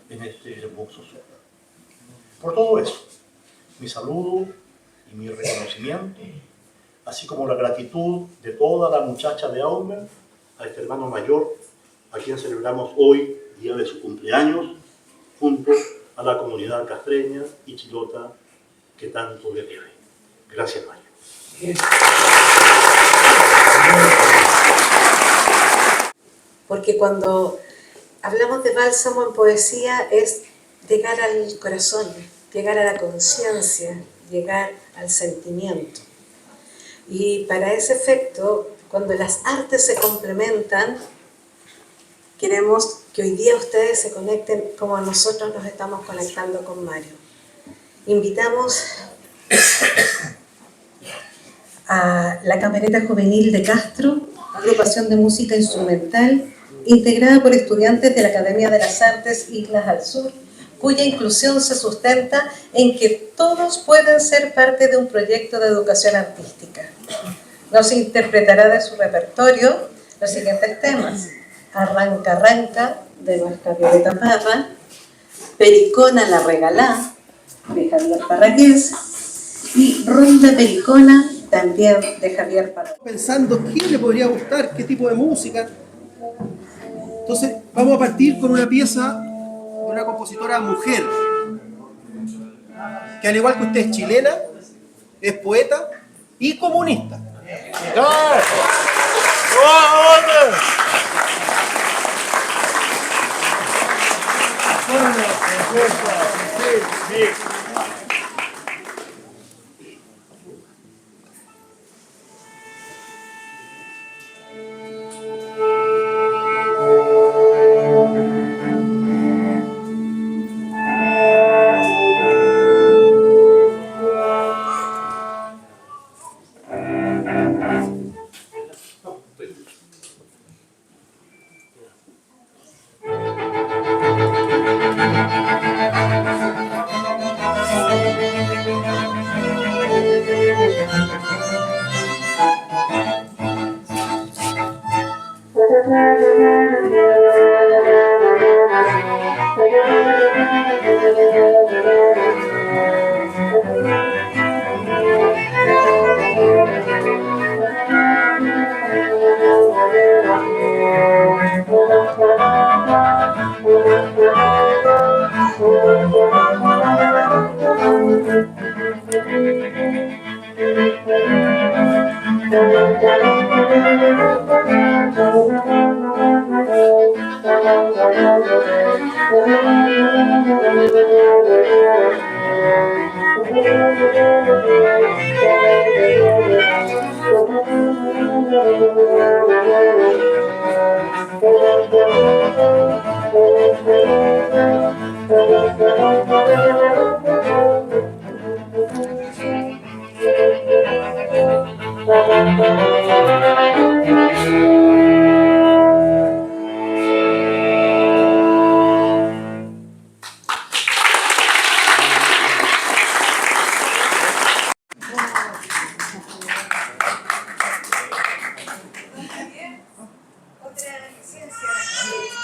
en este hermoso suelo. Por todo eso, mi saludo y mi reconocimiento, así como la gratitud de toda la muchacha de Aumer a este hermano mayor, a quien celebramos hoy, día de su cumpleaños, junto a la comunidad castreña y chilota que tanto le debe. Gracias, Mario. Porque cuando hablamos de bálsamo en poesía es llegar al corazón, llegar a la conciencia, llegar al sentimiento. Y para ese efecto, cuando las artes se complementan, queremos que hoy día ustedes se conecten como nosotros nos estamos conectando con Mario. Invitamos a la Camerata Juvenil de Castro, agrupación de música instrumental, integrada por estudiantes de la Academia de las Artes Islas al Sur, cuya inclusión se sustenta en que todos pueden ser parte de un proyecto de educación artística. Nos interpretará de su repertorio los siguientes temas: Arranca, arranca, de nuestra Violeta Parra; Pericona la regalá, de Javier Parragués; y Ronda Pericona, también de Javier Parragués. Pensando quién le podría gustar, qué tipo de música. Entonces vamos a partir con una pieza de una compositora mujer, que al igual que usted es chilena, es poeta y comunista. Yo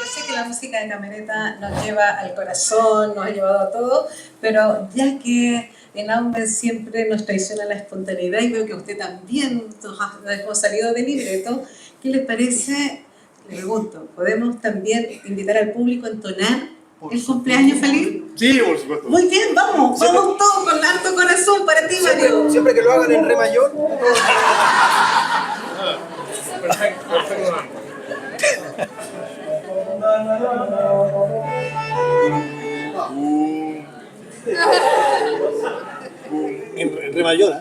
sé que la música de Camerata nos lleva al corazón, nos ha llevado a todo, pero ya que en Aumer siempre nos traiciona la espontaneidad y veo que usted también nos hemos salido de libreto, ¿qué les parece? Le pregunto, ¿podemos también invitar al público a entonar el cumpleaños feliz? Sí, por supuesto. Muy bien, vamos todos con harto corazón para ti, Mario. Siempre que lo hagan en re mayor. Perfecto, perfecto. En re mayor, ¿eh?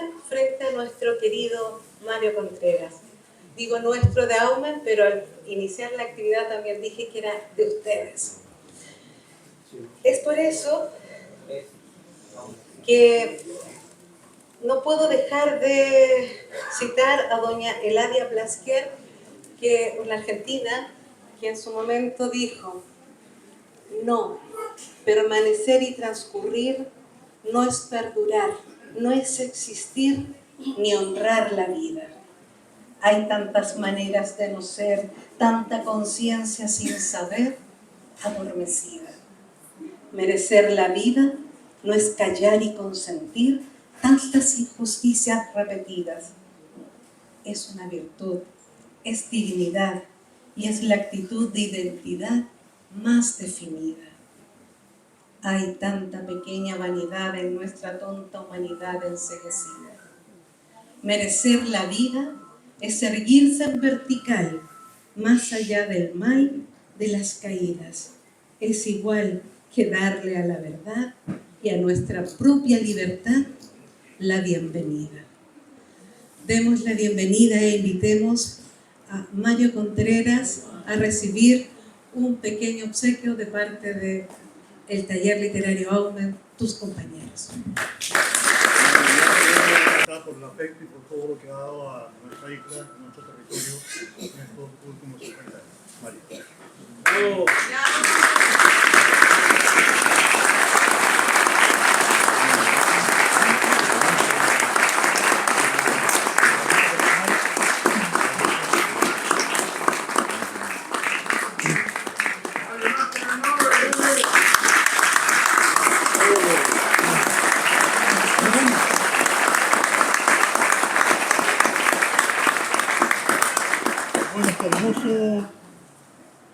Aumen frente a nuestro querido Mario Contreras. Digo nuestro de Aumen, pero al iniciar la actividad también dije que era de ustedes. Es por eso que no puedo dejar de citar a doña Eladia Plasquer, que una argentina, que en su momento dijo: no, permanecer y transcurrir no es perdurar, no es existir ni honrar la vida. Hay tantas maneras de no ser, tanta conciencia sin saber, adormecida. Merecer la vida no es callar y consentir tantas injusticias repetidas. Es una virtud, es dignidad y es la actitud de identidad más definida. Hay tanta pequeña vanidad en nuestra tonta humanidad enceguecida. Merecer la vida es erguirse en vertical, más allá del mal de las caídas. Es igual que darle a la verdad y a nuestra propia libertad la bienvenida. Demos la bienvenida e invitemos a Mario Contreras a recibir un pequeño obsequio de parte del taller literario Aumen, tus compañeros. Por el afecto y por todo lo que ha dado a nuestra isla, a nuestro territorio en estos últimos 50 años. Mario. Bueno, este hermoso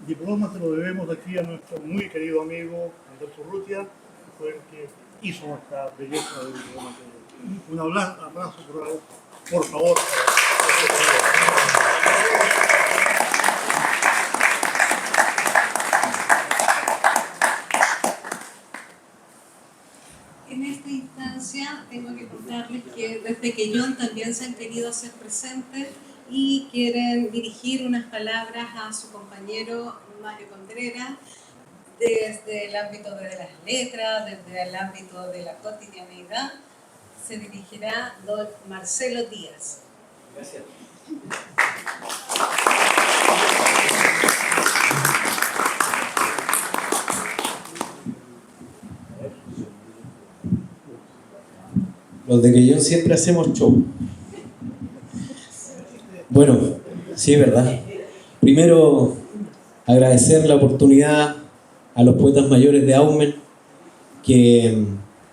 diploma se lo debemos aquí a nuestro muy querido amigo Andrés Urrutia, que fue el que hizo nuestra belleza del diploma. Un abrazo, por favor. En esta instancia tengo que contarles que desde Quellón también se han querido hacer presentes y quieren dirigir unas palabras a su compañero Mario Contreras desde el ámbito de las letras, desde el ámbito de la cotidianeidad. Se dirigirá don Marcelo Díaz. Gracias. Los de Quellón siempre hacemos show. Bueno, sí, verdad. Primero, agradecer la oportunidad a los poetas mayores de Aumen que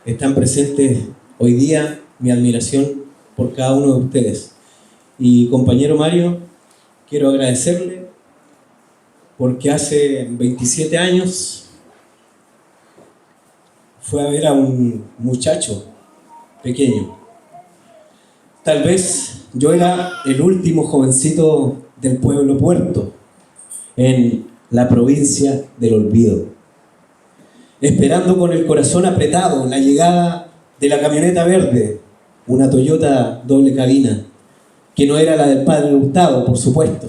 están presentes hoy día. Mi admiración por cada uno de ustedes. Y compañero Mario, quiero agradecerle porque hace 27 años fue a ver a un muchacho pequeño. Tal vez yo era el último jovencito del pueblo Puerto, en la provincia del olvido, esperando con el corazón apretado la llegada de la camioneta verde, una Toyota doble cabina, que no era la del padre Hurtado, por supuesto,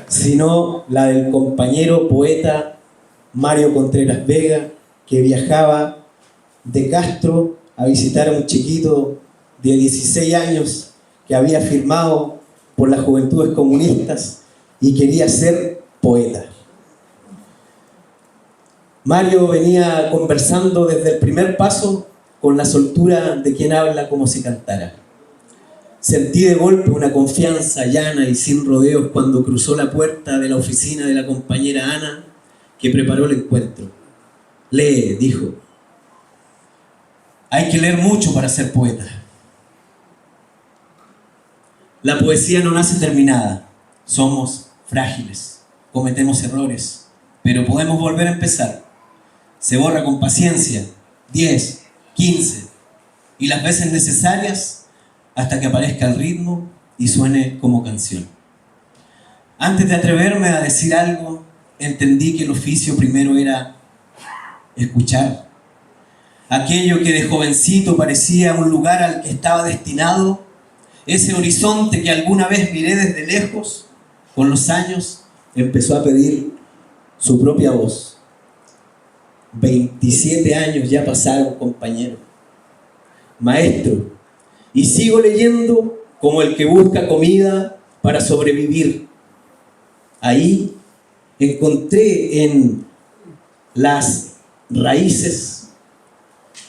sino la del compañero poeta Mario Contreras Vega, que viajaba de Castro a visitar a un chiquito de 16 años que había firmado por las Juventudes Comunistas y quería ser poeta. Mario venía conversando desde el primer paso con la soltura de quien habla como si cantara. Sentí de golpe una confianza llana y sin rodeos cuando cruzó la puerta de la oficina de la compañera Ana, que preparó el encuentro. Lee, dijo. Hay que leer mucho para ser poeta. La poesía no nace terminada. Somos frágiles, cometemos errores, pero podemos volver a empezar. Se borra con paciencia, 10, 15 y las veces necesarias hasta que aparezca el ritmo y suene como canción. Antes de atreverme a decir algo, entendí que el oficio primero era escuchar. aquello que de jovencito parecía un lugar al que estaba destinado, ese horizonte que alguna vez miré desde lejos, con los años empezó a pedir su propia voz. 27 años ya pasaron, compañero. Maestro, y sigo leyendo como el que busca comida para sobrevivir. Ahí encontré en las raíces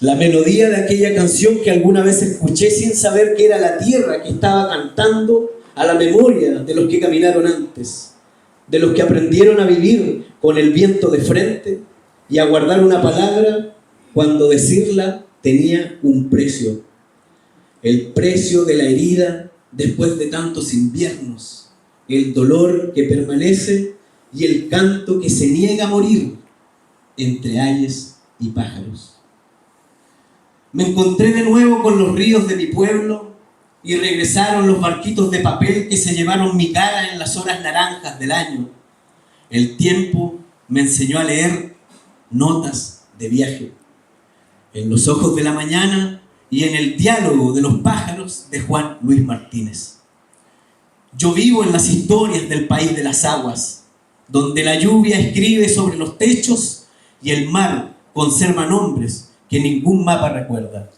la melodía de aquella canción que alguna vez escuché sin saber que era la tierra que estaba cantando a la memoria de los que caminaron antes, de los que aprendieron a vivir con el viento de frente y a guardar una palabra cuando decirla tenía un precio. El precio de la herida después de tantos inviernos, el dolor que permanece y el canto que se niega a morir entre ayes y pájaros. Me encontré de nuevo con los ríos de mi pueblo y regresaron los barquitos de papel que se llevaron mi cara en las horas naranjas del año. El tiempo me enseñó a leer notas de viaje. En los ojos de la mañana y en el diálogo de los pájaros de Juan Luis Martínez. Yo vivo en las historias del país de las aguas, donde la lluvia escribe sobre los techos y el mar conserva nombres que ningún mapa recuerda.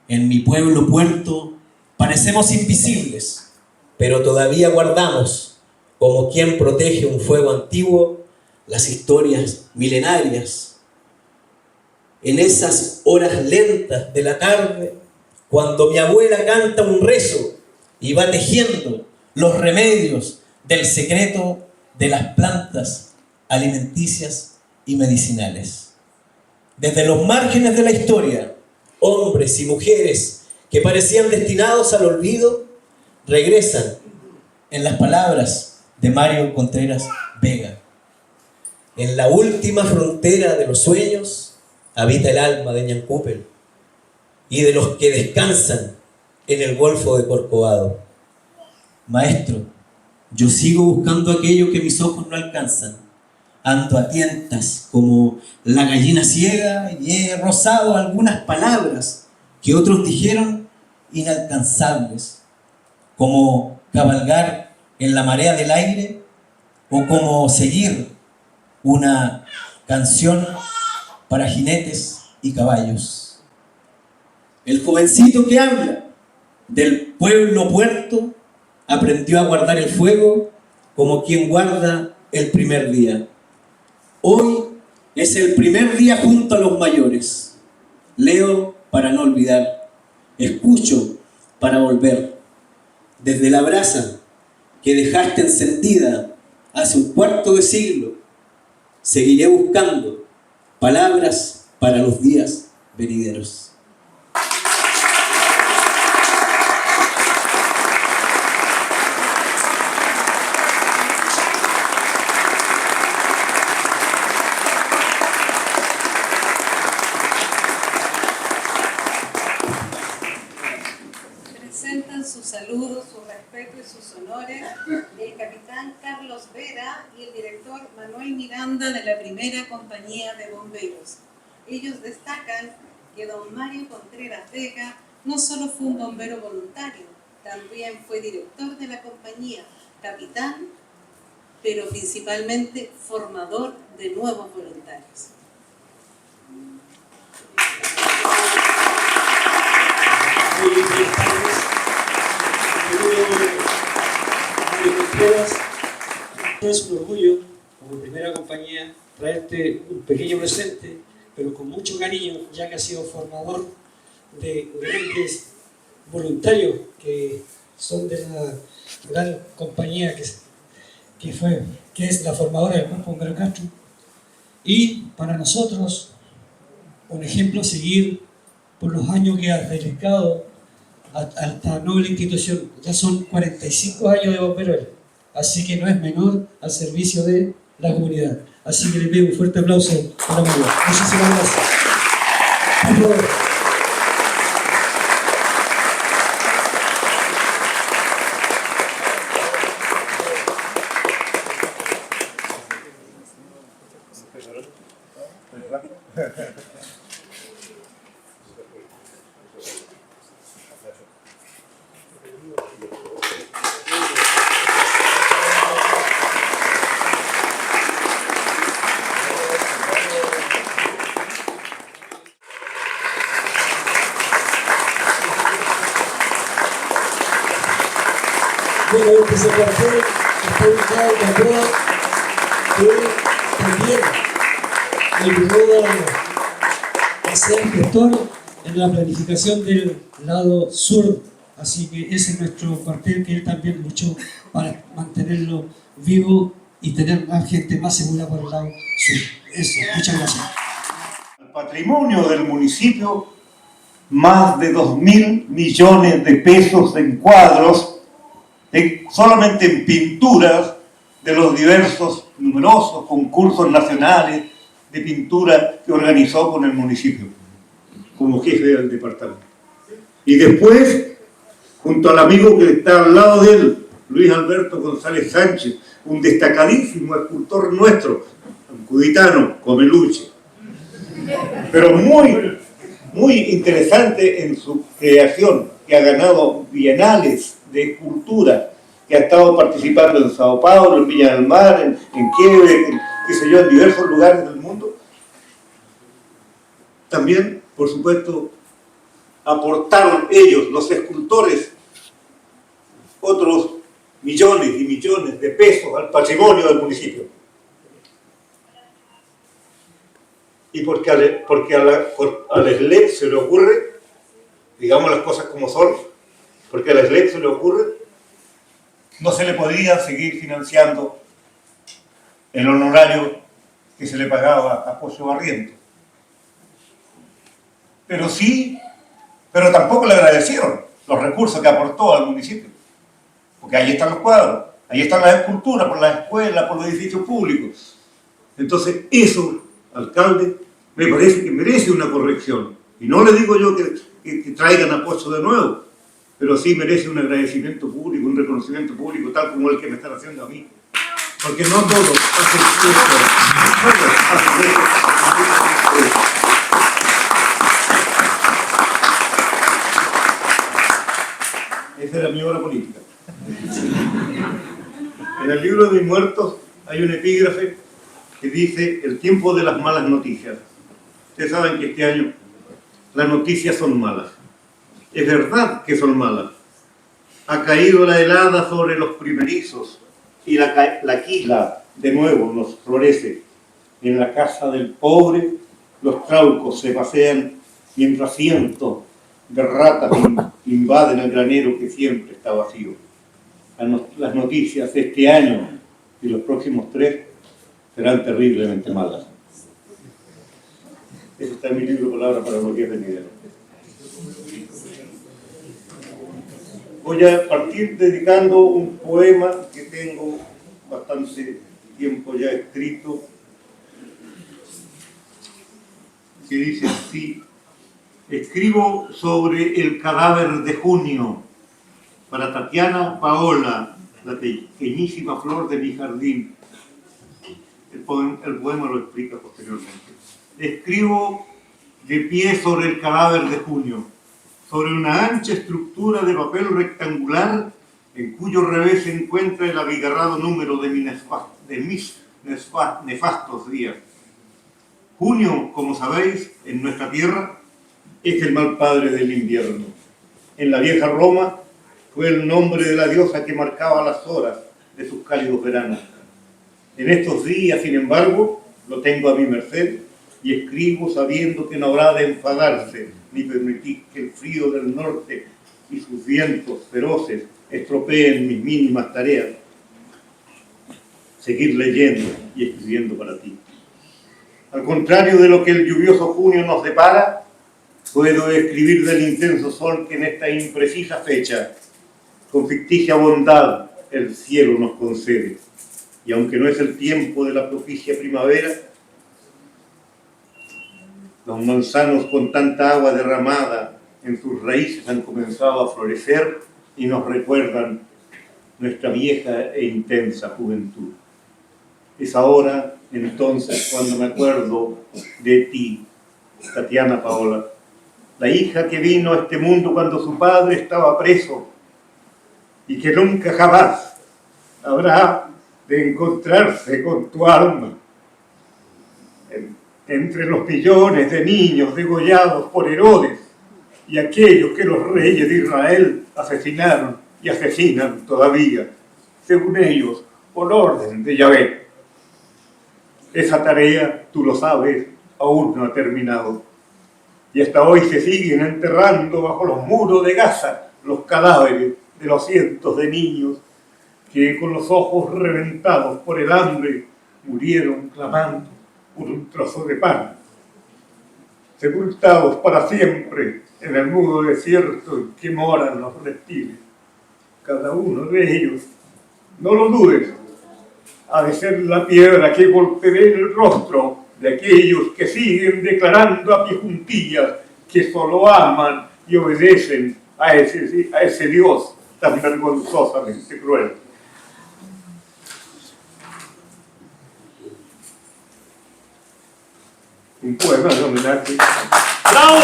En mi pueblo puerto parecemos invisibles, pero todavía guardamos, como quien protege un fuego antiguo, las historias milenarias. En esas horas lentas de la tarde, cuando mi abuela canta un rezo y va tejiendo los remedios del secreto de las plantas alimenticias y medicinales. Desde los márgenes de la historia, hombres y mujeres que parecían destinados al olvido, regresan en las palabras de Mario Contreras Vega. En la última frontera de los sueños habita el alma de Ñancúpel y de los que descansan en el Golfo de Corcovado. Maestro, yo sigo buscando aquello que mis ojos no alcanzan. Ando a tientas como la gallina ciega y he rozado algunas palabras que otros dijeron inalcanzables, como cabalgar en la marea del aire o como seguir una canción para jinetes y caballos. El jovencito que habla del pueblo puerto aprendió a guardar el fuego como quien guarda el primer día. Hoy es el primer día junto a los mayores. Leo para no olvidar, escucho para volver. Desde la brasa que dejaste encendida hace un cuarto de siglo, seguiré buscando palabras para los días venideros. Presentan sus saludos, su respeto y sus honores el capitán Carlos Vera y el director Manuel Miranda de la Primera Compañía de Bomberos. Ellos destacan que don Mario Contreras Vega no solo fue un bombero voluntario, también fue director de la compañía, capitán, pero principalmente formador de nuevos voluntarios. Es un orgullo, como Primera Compañía, traerte un pequeño presente, pero con mucho cariño, ya que has sido formador de grandes voluntarios que son de la gran compañía que es la formadora del Cuerpo Bombero Castro. Y para nosotros, un ejemplo a seguir por los años que has dedicado a esta noble institución. Ya son 45 años de bomberos, así que no es menor al servicio de la comunidad. Así que le pido un fuerte aplauso para Mario. Muchísimas gracias. Por favor. Bueno, ese cuartel está ubicado en Gamboa, que también ayudó a ser gestor en la planificación del lado sur. Así que ese es nuestro cuartel, que él también luchó para mantenerlo vivo y tener más gente más segura por el lado sur. Eso, muchas gracias. El patrimonio del municipio, más de 2.000 millones de pesos en cuadros, solamente en pinturas de los diversos, numerosos concursos nacionales de pintura que organizó con el municipio, como jefe del departamento. Y después, junto al amigo que está al lado de él, Luis Alberto González Sánchez, un destacadísimo escultor nuestro, un cuditano, Comeluche, pero muy interesante en su creación, que ha ganado bienales de escultura, que ha estado participando en Sao Paulo, en Viña del Mar, en Quebec, qué sé yo, en diversos lugares del mundo. También, por supuesto, aportaron ellos, los escultores, otros millones y millones de pesos al patrimonio del municipio. Y porque al SLEP se le ocurre, digamos las cosas como son, porque al SLEP se le ocurre, no se le podría seguir financiando el honorario que se le pagaba a Pocio Barrientos. Pero tampoco le agradecieron los recursos que aportó al municipio. Porque ahí están los cuadros, ahí están las esculturas, por las escuelas, por los edificios públicos. Entonces, eso, alcalde, me parece que merece una corrección. Y no le digo yo que traigan a Pozo de nuevo, pero sí merece un agradecimiento público, un reconocimiento público, tal como el que me están haciendo a mí. Porque no todos hacen esto. Esa era mi obra política. En el libro de mis muertos hay un epígrafe que dice: el tiempo de las malas noticias. Ustedes saben que este año las noticias son malas. Es verdad que son malas. Ha caído la helada sobre los primerizos y la quila de nuevo nos florece. En la casa del pobre los traucos se pasean mientras cientos de ratas invaden el granero que siempre está vacío. Las noticias de este año y los próximos 3 serán terriblemente malas. Ese está en mi libro Palabra para los días venideros. Voy a partir dedicando un poema que tengo bastante tiempo ya escrito, que dice así: escribo sobre el cadáver de junio, para Tatiana Paola, la pequeñísima flor de mi jardín. El poema lo explica posteriormente. Escribo de pie sobre el cadáver de junio, sobre una ancha estructura de papel rectangular en cuyo revés se encuentra el abigarrado número de mis nefastos días. Junio, como sabéis, en nuestra tierra, es el mal padre del invierno. En la vieja Roma fue el nombre de la diosa que marcaba las horas de sus cálidos veranos. En estos días, sin embargo, lo tengo a mi merced y escribo sabiendo que no habrá de enfadarse ni permitir que el frío del norte y sus vientos feroces estropeen mis mínimas tareas. Seguir leyendo y escribiendo para ti. Al contrario de lo que el lluvioso junio nos depara, puedo escribir del intenso sol que en esta imprecisa fecha, con ficticia bondad, el cielo nos concede. Y aunque no es el tiempo de la propicia primavera, los manzanos con tanta agua derramada en sus raíces han comenzado a florecer y nos recuerdan nuestra vieja e intensa juventud. Es ahora, entonces, cuando me acuerdo de ti, Tatiana Paola, la hija que vino a este mundo cuando su padre estaba preso y que nunca jamás habrá de encontrarse con tu alma. Entre los millones de niños degollados por Herodes y aquellos que los reyes de Israel asesinaron y asesinan todavía, según ellos, por orden de Yahvé. Esa tarea, tú lo sabes, aún no ha terminado. Y hasta hoy se siguen enterrando bajo los muros de Gaza los cadáveres de los cientos de niños que con los ojos reventados por el hambre murieron clamando por un trozo de pan. Sepultados para siempre en el mudo desierto en que moran los reptiles. Cada uno de ellos, no lo dudes, ha de ser la piedra que golpee el rostro de aquellos que siguen declarando a pie juntillas que solo aman y obedecen a ese Dios tan vergonzosamente cruel. Un poema de homenaje. ¡Bravo!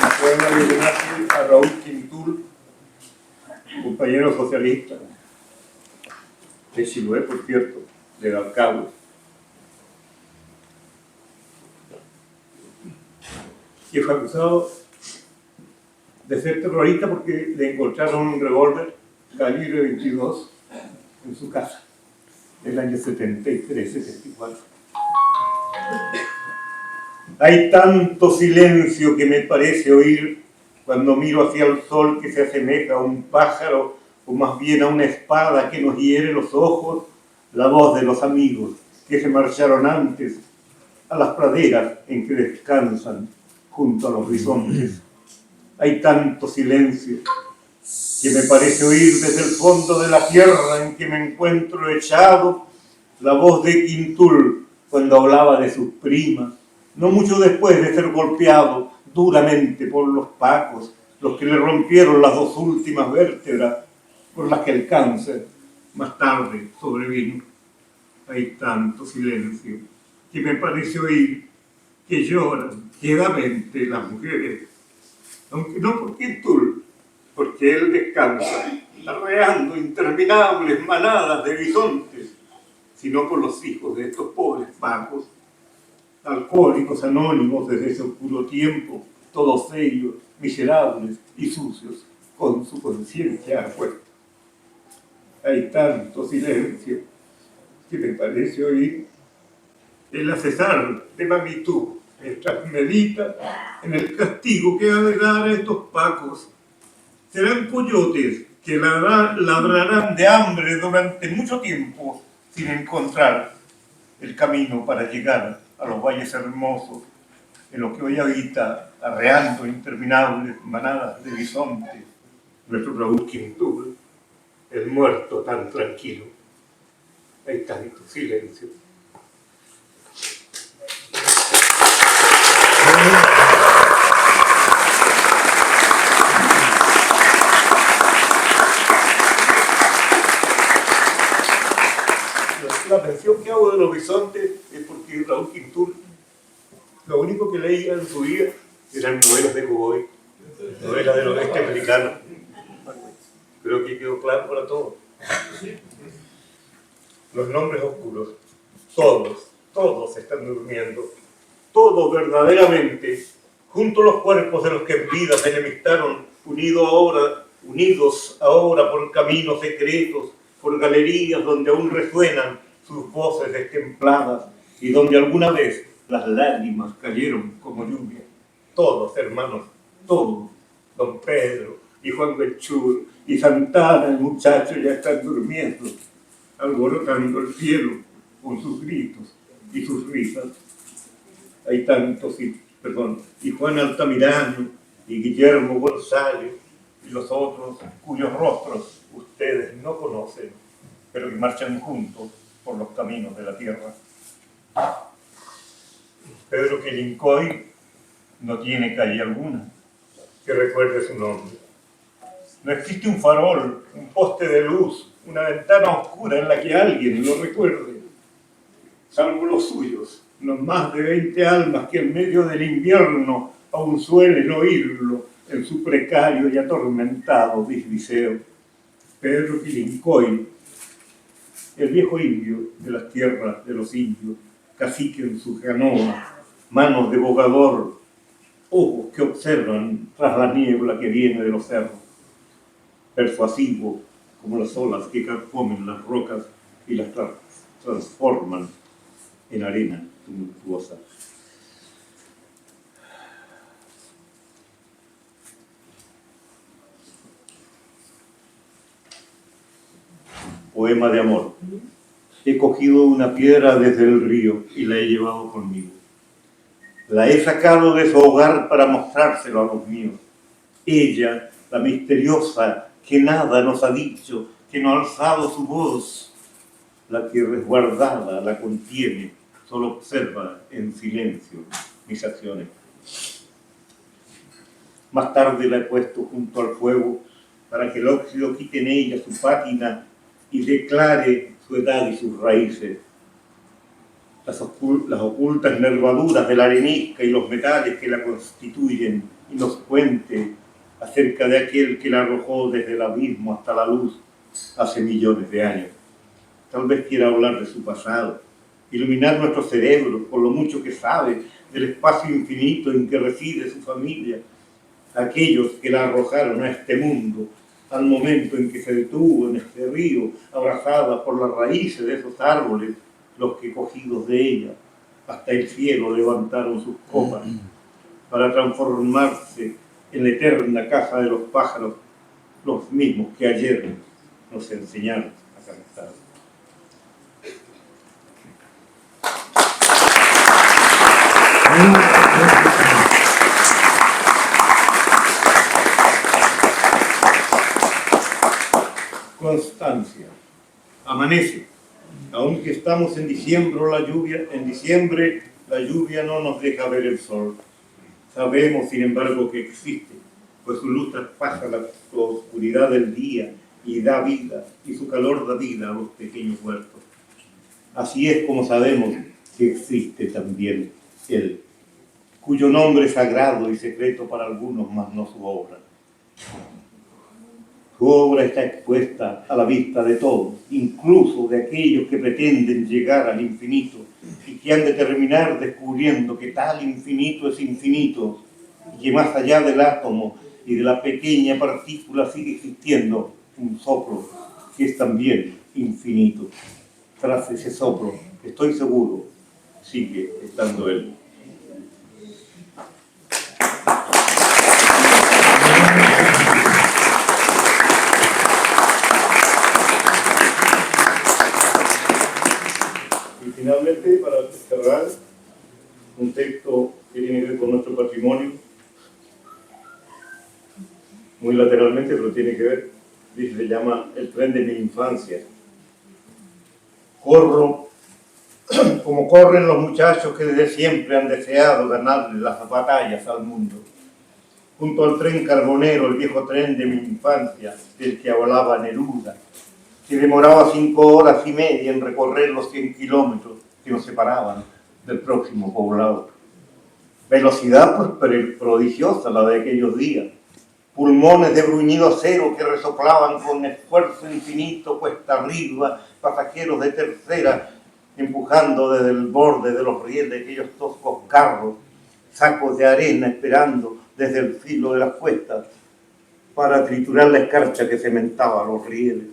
Un poema de homenaje a Raúl Quintul, compañero socialista de Chiloé, por cierto, de Dalcabo. Que fue acusado de ser terrorista porque le encontraron un revólver calibre 22 en su casa en el año 73-74. Hay tanto silencio que me parece oír cuando miro hacia el sol que se asemeja a un pájaro o más bien a una espada que nos hiere los ojos, la voz de los amigos que se marcharon antes a las praderas en que descansan junto a los bisontes. Hay tanto silencio que me parece oír desde el fondo de la tierra en que me encuentro echado la voz de Quintul cuando hablaba de sus primas, no mucho después de ser golpeado duramente por los pacos, los que le rompieron las dos últimas vértebras por las que el cáncer más tarde sobrevino. Hay tanto silencio que me parece oír que lloran quietamente las mujeres, aunque no por Quintul, porque él descansa, arreando interminables manadas de bisontes, sino por los hijos de estos pobres pacos, alcohólicos anónimos desde ese oscuro tiempo, todos ellos miserables y sucios, con su conciencia afuera. Hay tanto silencio que me parece oír el acesar de magnitud mientras medita en el castigo que ha de dar a estos pacos. Serán coyotes que ladrarán de hambre durante mucho tiempo sin encontrar el camino para llegar a los valles hermosos en los que hoy habita, arreando interminables manadas de bisontes, nuestro Raúl Quintul, el muerto tan tranquilo. Hay tanto silencio. La mención que hago de los bisontes es porque Raúl Quintul, lo único que leía en su vida eran novelas de cowboy, novelas del oeste americano. Creo que quedó claro para todos. Los nombres oscuros, todos están durmiendo. Todos verdaderamente, junto a los cuerpos de los que en vida se enemistaron, unidos ahora por caminos secretos, por galerías donde aún resuenan sus voces destempladas y donde alguna vez las lágrimas cayeron como lluvia. Todos, hermanos, todos, don Pedro y Juan Belchur y Santana, el muchacho, ya están durmiendo, alborotando el cielo con sus gritos y sus risas. Hay tantos, y Juan Altamirano y Guillermo González y los otros cuyos rostros ustedes no conocen, pero que marchan juntos por los caminos de la tierra. Pedro Quilincoy no tiene calle alguna que recuerde su nombre. No existe un farol, un poste de luz, una ventana oscura en la que alguien lo recuerde, salvo los suyos, los más de 20 almas que en medio del invierno aún suelen oírlo en su precario y atormentado bisbiseo. Pedro Quilincoy, el viejo indio de las tierras de los indios, cacique en su canoa, manos de bogador, ojos que observan tras la niebla que viene de los cerros, persuasivo como las olas que carcomen las rocas y las transforman en arena tumultuosa. Poema de amor. He cogido una piedra desde el río y la he llevado conmigo. La he sacado de su hogar para mostrárselo a los míos. Ella, la misteriosa, que nada nos ha dicho, que no ha alzado su voz, la que resguardada la contiene, solo observa en silencio mis acciones. Más tarde la he puesto junto al fuego para que el óxido quite en ella su pátina y declare su edad y sus raíces. Las ocultas nervaduras de la arenisca y los metales que la constituyen, y nos cuente acerca de aquel que la arrojó desde el abismo hasta la luz hace millones de años. Tal vez quiera hablar de su pasado, iluminar nuestro cerebro con lo mucho que sabe del espacio infinito en que reside su familia, aquellos que la arrojaron a este mundo al momento en que se detuvo en este río, abrazada por las raíces de esos árboles, los que cogidos de ella hasta el cielo levantaron sus copas para transformarse en la eterna casa de los pájaros, los mismos que ayer nos enseñaron a cantar. Constancia. Amanece. Aunque estamos en diciembre, la lluvia no nos deja ver el sol. Sabemos, sin embargo, que existe, pues su luz traspasa la oscuridad del día y da vida, y su calor da vida a los pequeños huertos. Así es como sabemos que existe también Él, cuyo nombre es sagrado y secreto para algunos, mas no su obra. Su obra está expuesta a la vista de todos, incluso de aquellos que pretenden llegar al infinito y que han de terminar descubriendo que tal infinito es infinito y que más allá del átomo y de la pequeña partícula sigue existiendo un soplo que es también infinito. Tras ese soplo, estoy seguro, sigue estando Él. Y finalmente, para cerrar, un texto que tiene que ver con nuestro patrimonio, muy lateralmente, pero tiene que ver, se llama El tren de mi infancia. Corro como corren los muchachos que desde siempre han deseado ganarle las batallas al mundo. Junto al tren carbonero, el viejo tren de mi infancia, del que hablaba Neruda, que demoraba 5 horas y media en recorrer los 100 kilómetros que nos separaban del próximo poblado. Velocidad prodigiosa la de aquellos días. Pulmones de bruñido acero que resoplaban con esfuerzo infinito cuesta arriba, pasajeros de tercera empujando desde el borde de los rieles aquellos toscos carros, sacos de arena esperando desde el filo de las cuestas para triturar la escarcha que cementaba los rieles.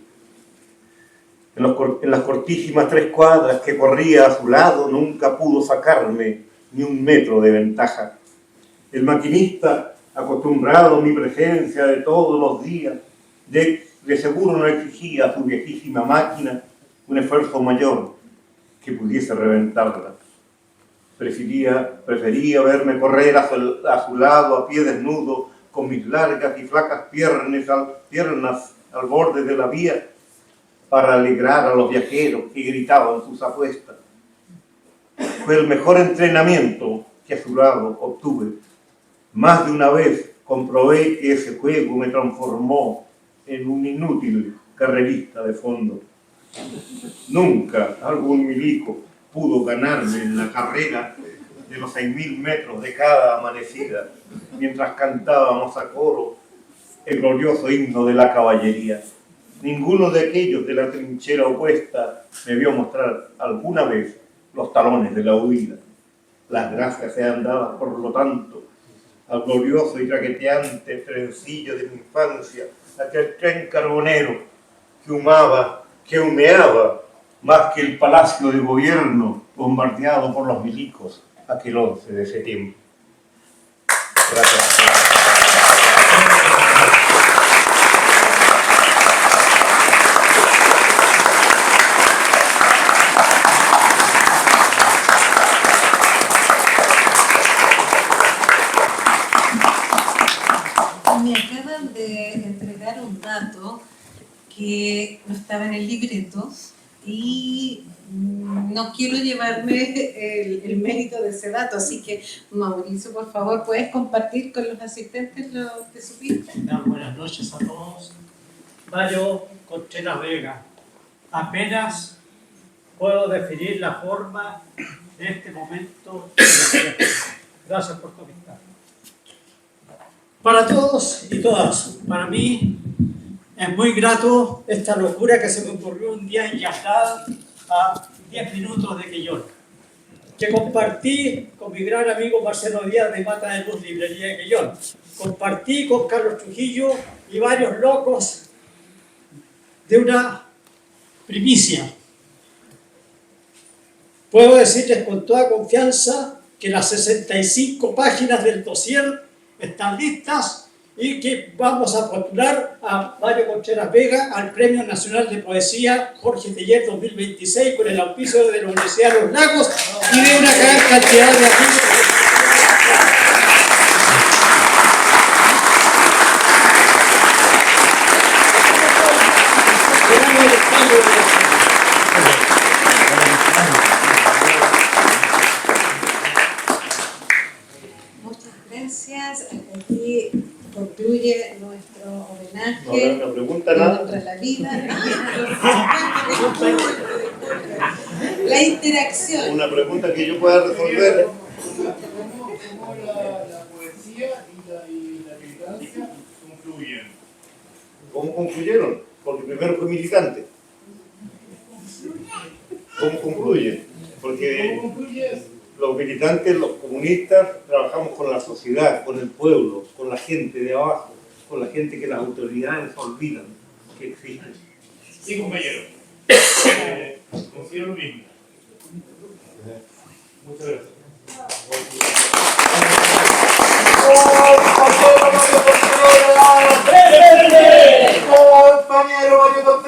En las cortísimas 3 cuadras que corría a su lado nunca pudo sacarme ni un metro de ventaja. El maquinista, acostumbrado a mi presencia de todos los días, de seguro no exigía a su viejísima máquina un esfuerzo mayor que pudiese reventarla. Prefería verme correr a su lado a pie desnudo, con mis largas y flacas piernas al borde de la vía, para alegrar a los viajeros que gritaban sus apuestas. Fue el mejor entrenamiento que a su lado obtuve. Más de una vez comprobé que ese juego me transformó en un inútil carrerista de fondo. Nunca algún milico pudo ganarme en la carrera de los 6.000 metros de cada amanecida, mientras cantábamos a coro el glorioso himno de la caballería. Ninguno de aquellos de la trinchera opuesta me vio mostrar alguna vez los talones de la huida. Las gracias sean dadas, por lo tanto, al glorioso y traqueteante trencillo de mi infancia, aquel tren carbonero que humeaba más que el palacio de gobierno bombardeado por los milicos aquel 11 de septiembre. Gracias. Me acaban de entregar un dato que no estaba en el libreto y no quiero llevarme el mérito de ese dato, así que Mauricio, por favor, ¿puedes compartir con los asistentes lo que supiste? Buenas noches a todos. Mario Contreras Vega. Apenas puedo definir la forma de este momento. Gracias por comentar. Para todos y todas, para mí es muy grato esta locura que se me ocurrió un día en Yajal, a 10 minutos de Quillón, que compartí con mi gran amigo Marcelo Díaz de Mata de Luz, Librería de Quillón. Compartí con Carlos Trujillo y varios locos de una primicia. Puedo decirles con toda confianza que las 65 páginas del dossier están listas y que vamos a postular a Mario Contreras Vega al Premio Nacional de Poesía Jorge Teller 2026 con el auspicio de la Universidad de los Lagos y de una gran cantidad de amigos. Muchas gracias. Aquí concluye nuestro homenaje. No pregunta nada. Contra la vida. La interacción. Una pregunta que yo pueda resolver. ¿Cómo la poesía y la militancia confluyen? ¿Cómo concluyeron? Porque primero fue militante. ¿Cómo concluye? Porque los militantes, los comunistas, trabajamos con la sociedad, con el pueblo, con la gente de abajo, con la gente que las autoridades olvidan que existen. Sí, compañero. Considero lo mismo. Muchas gracias. Compañero Mario Contreras.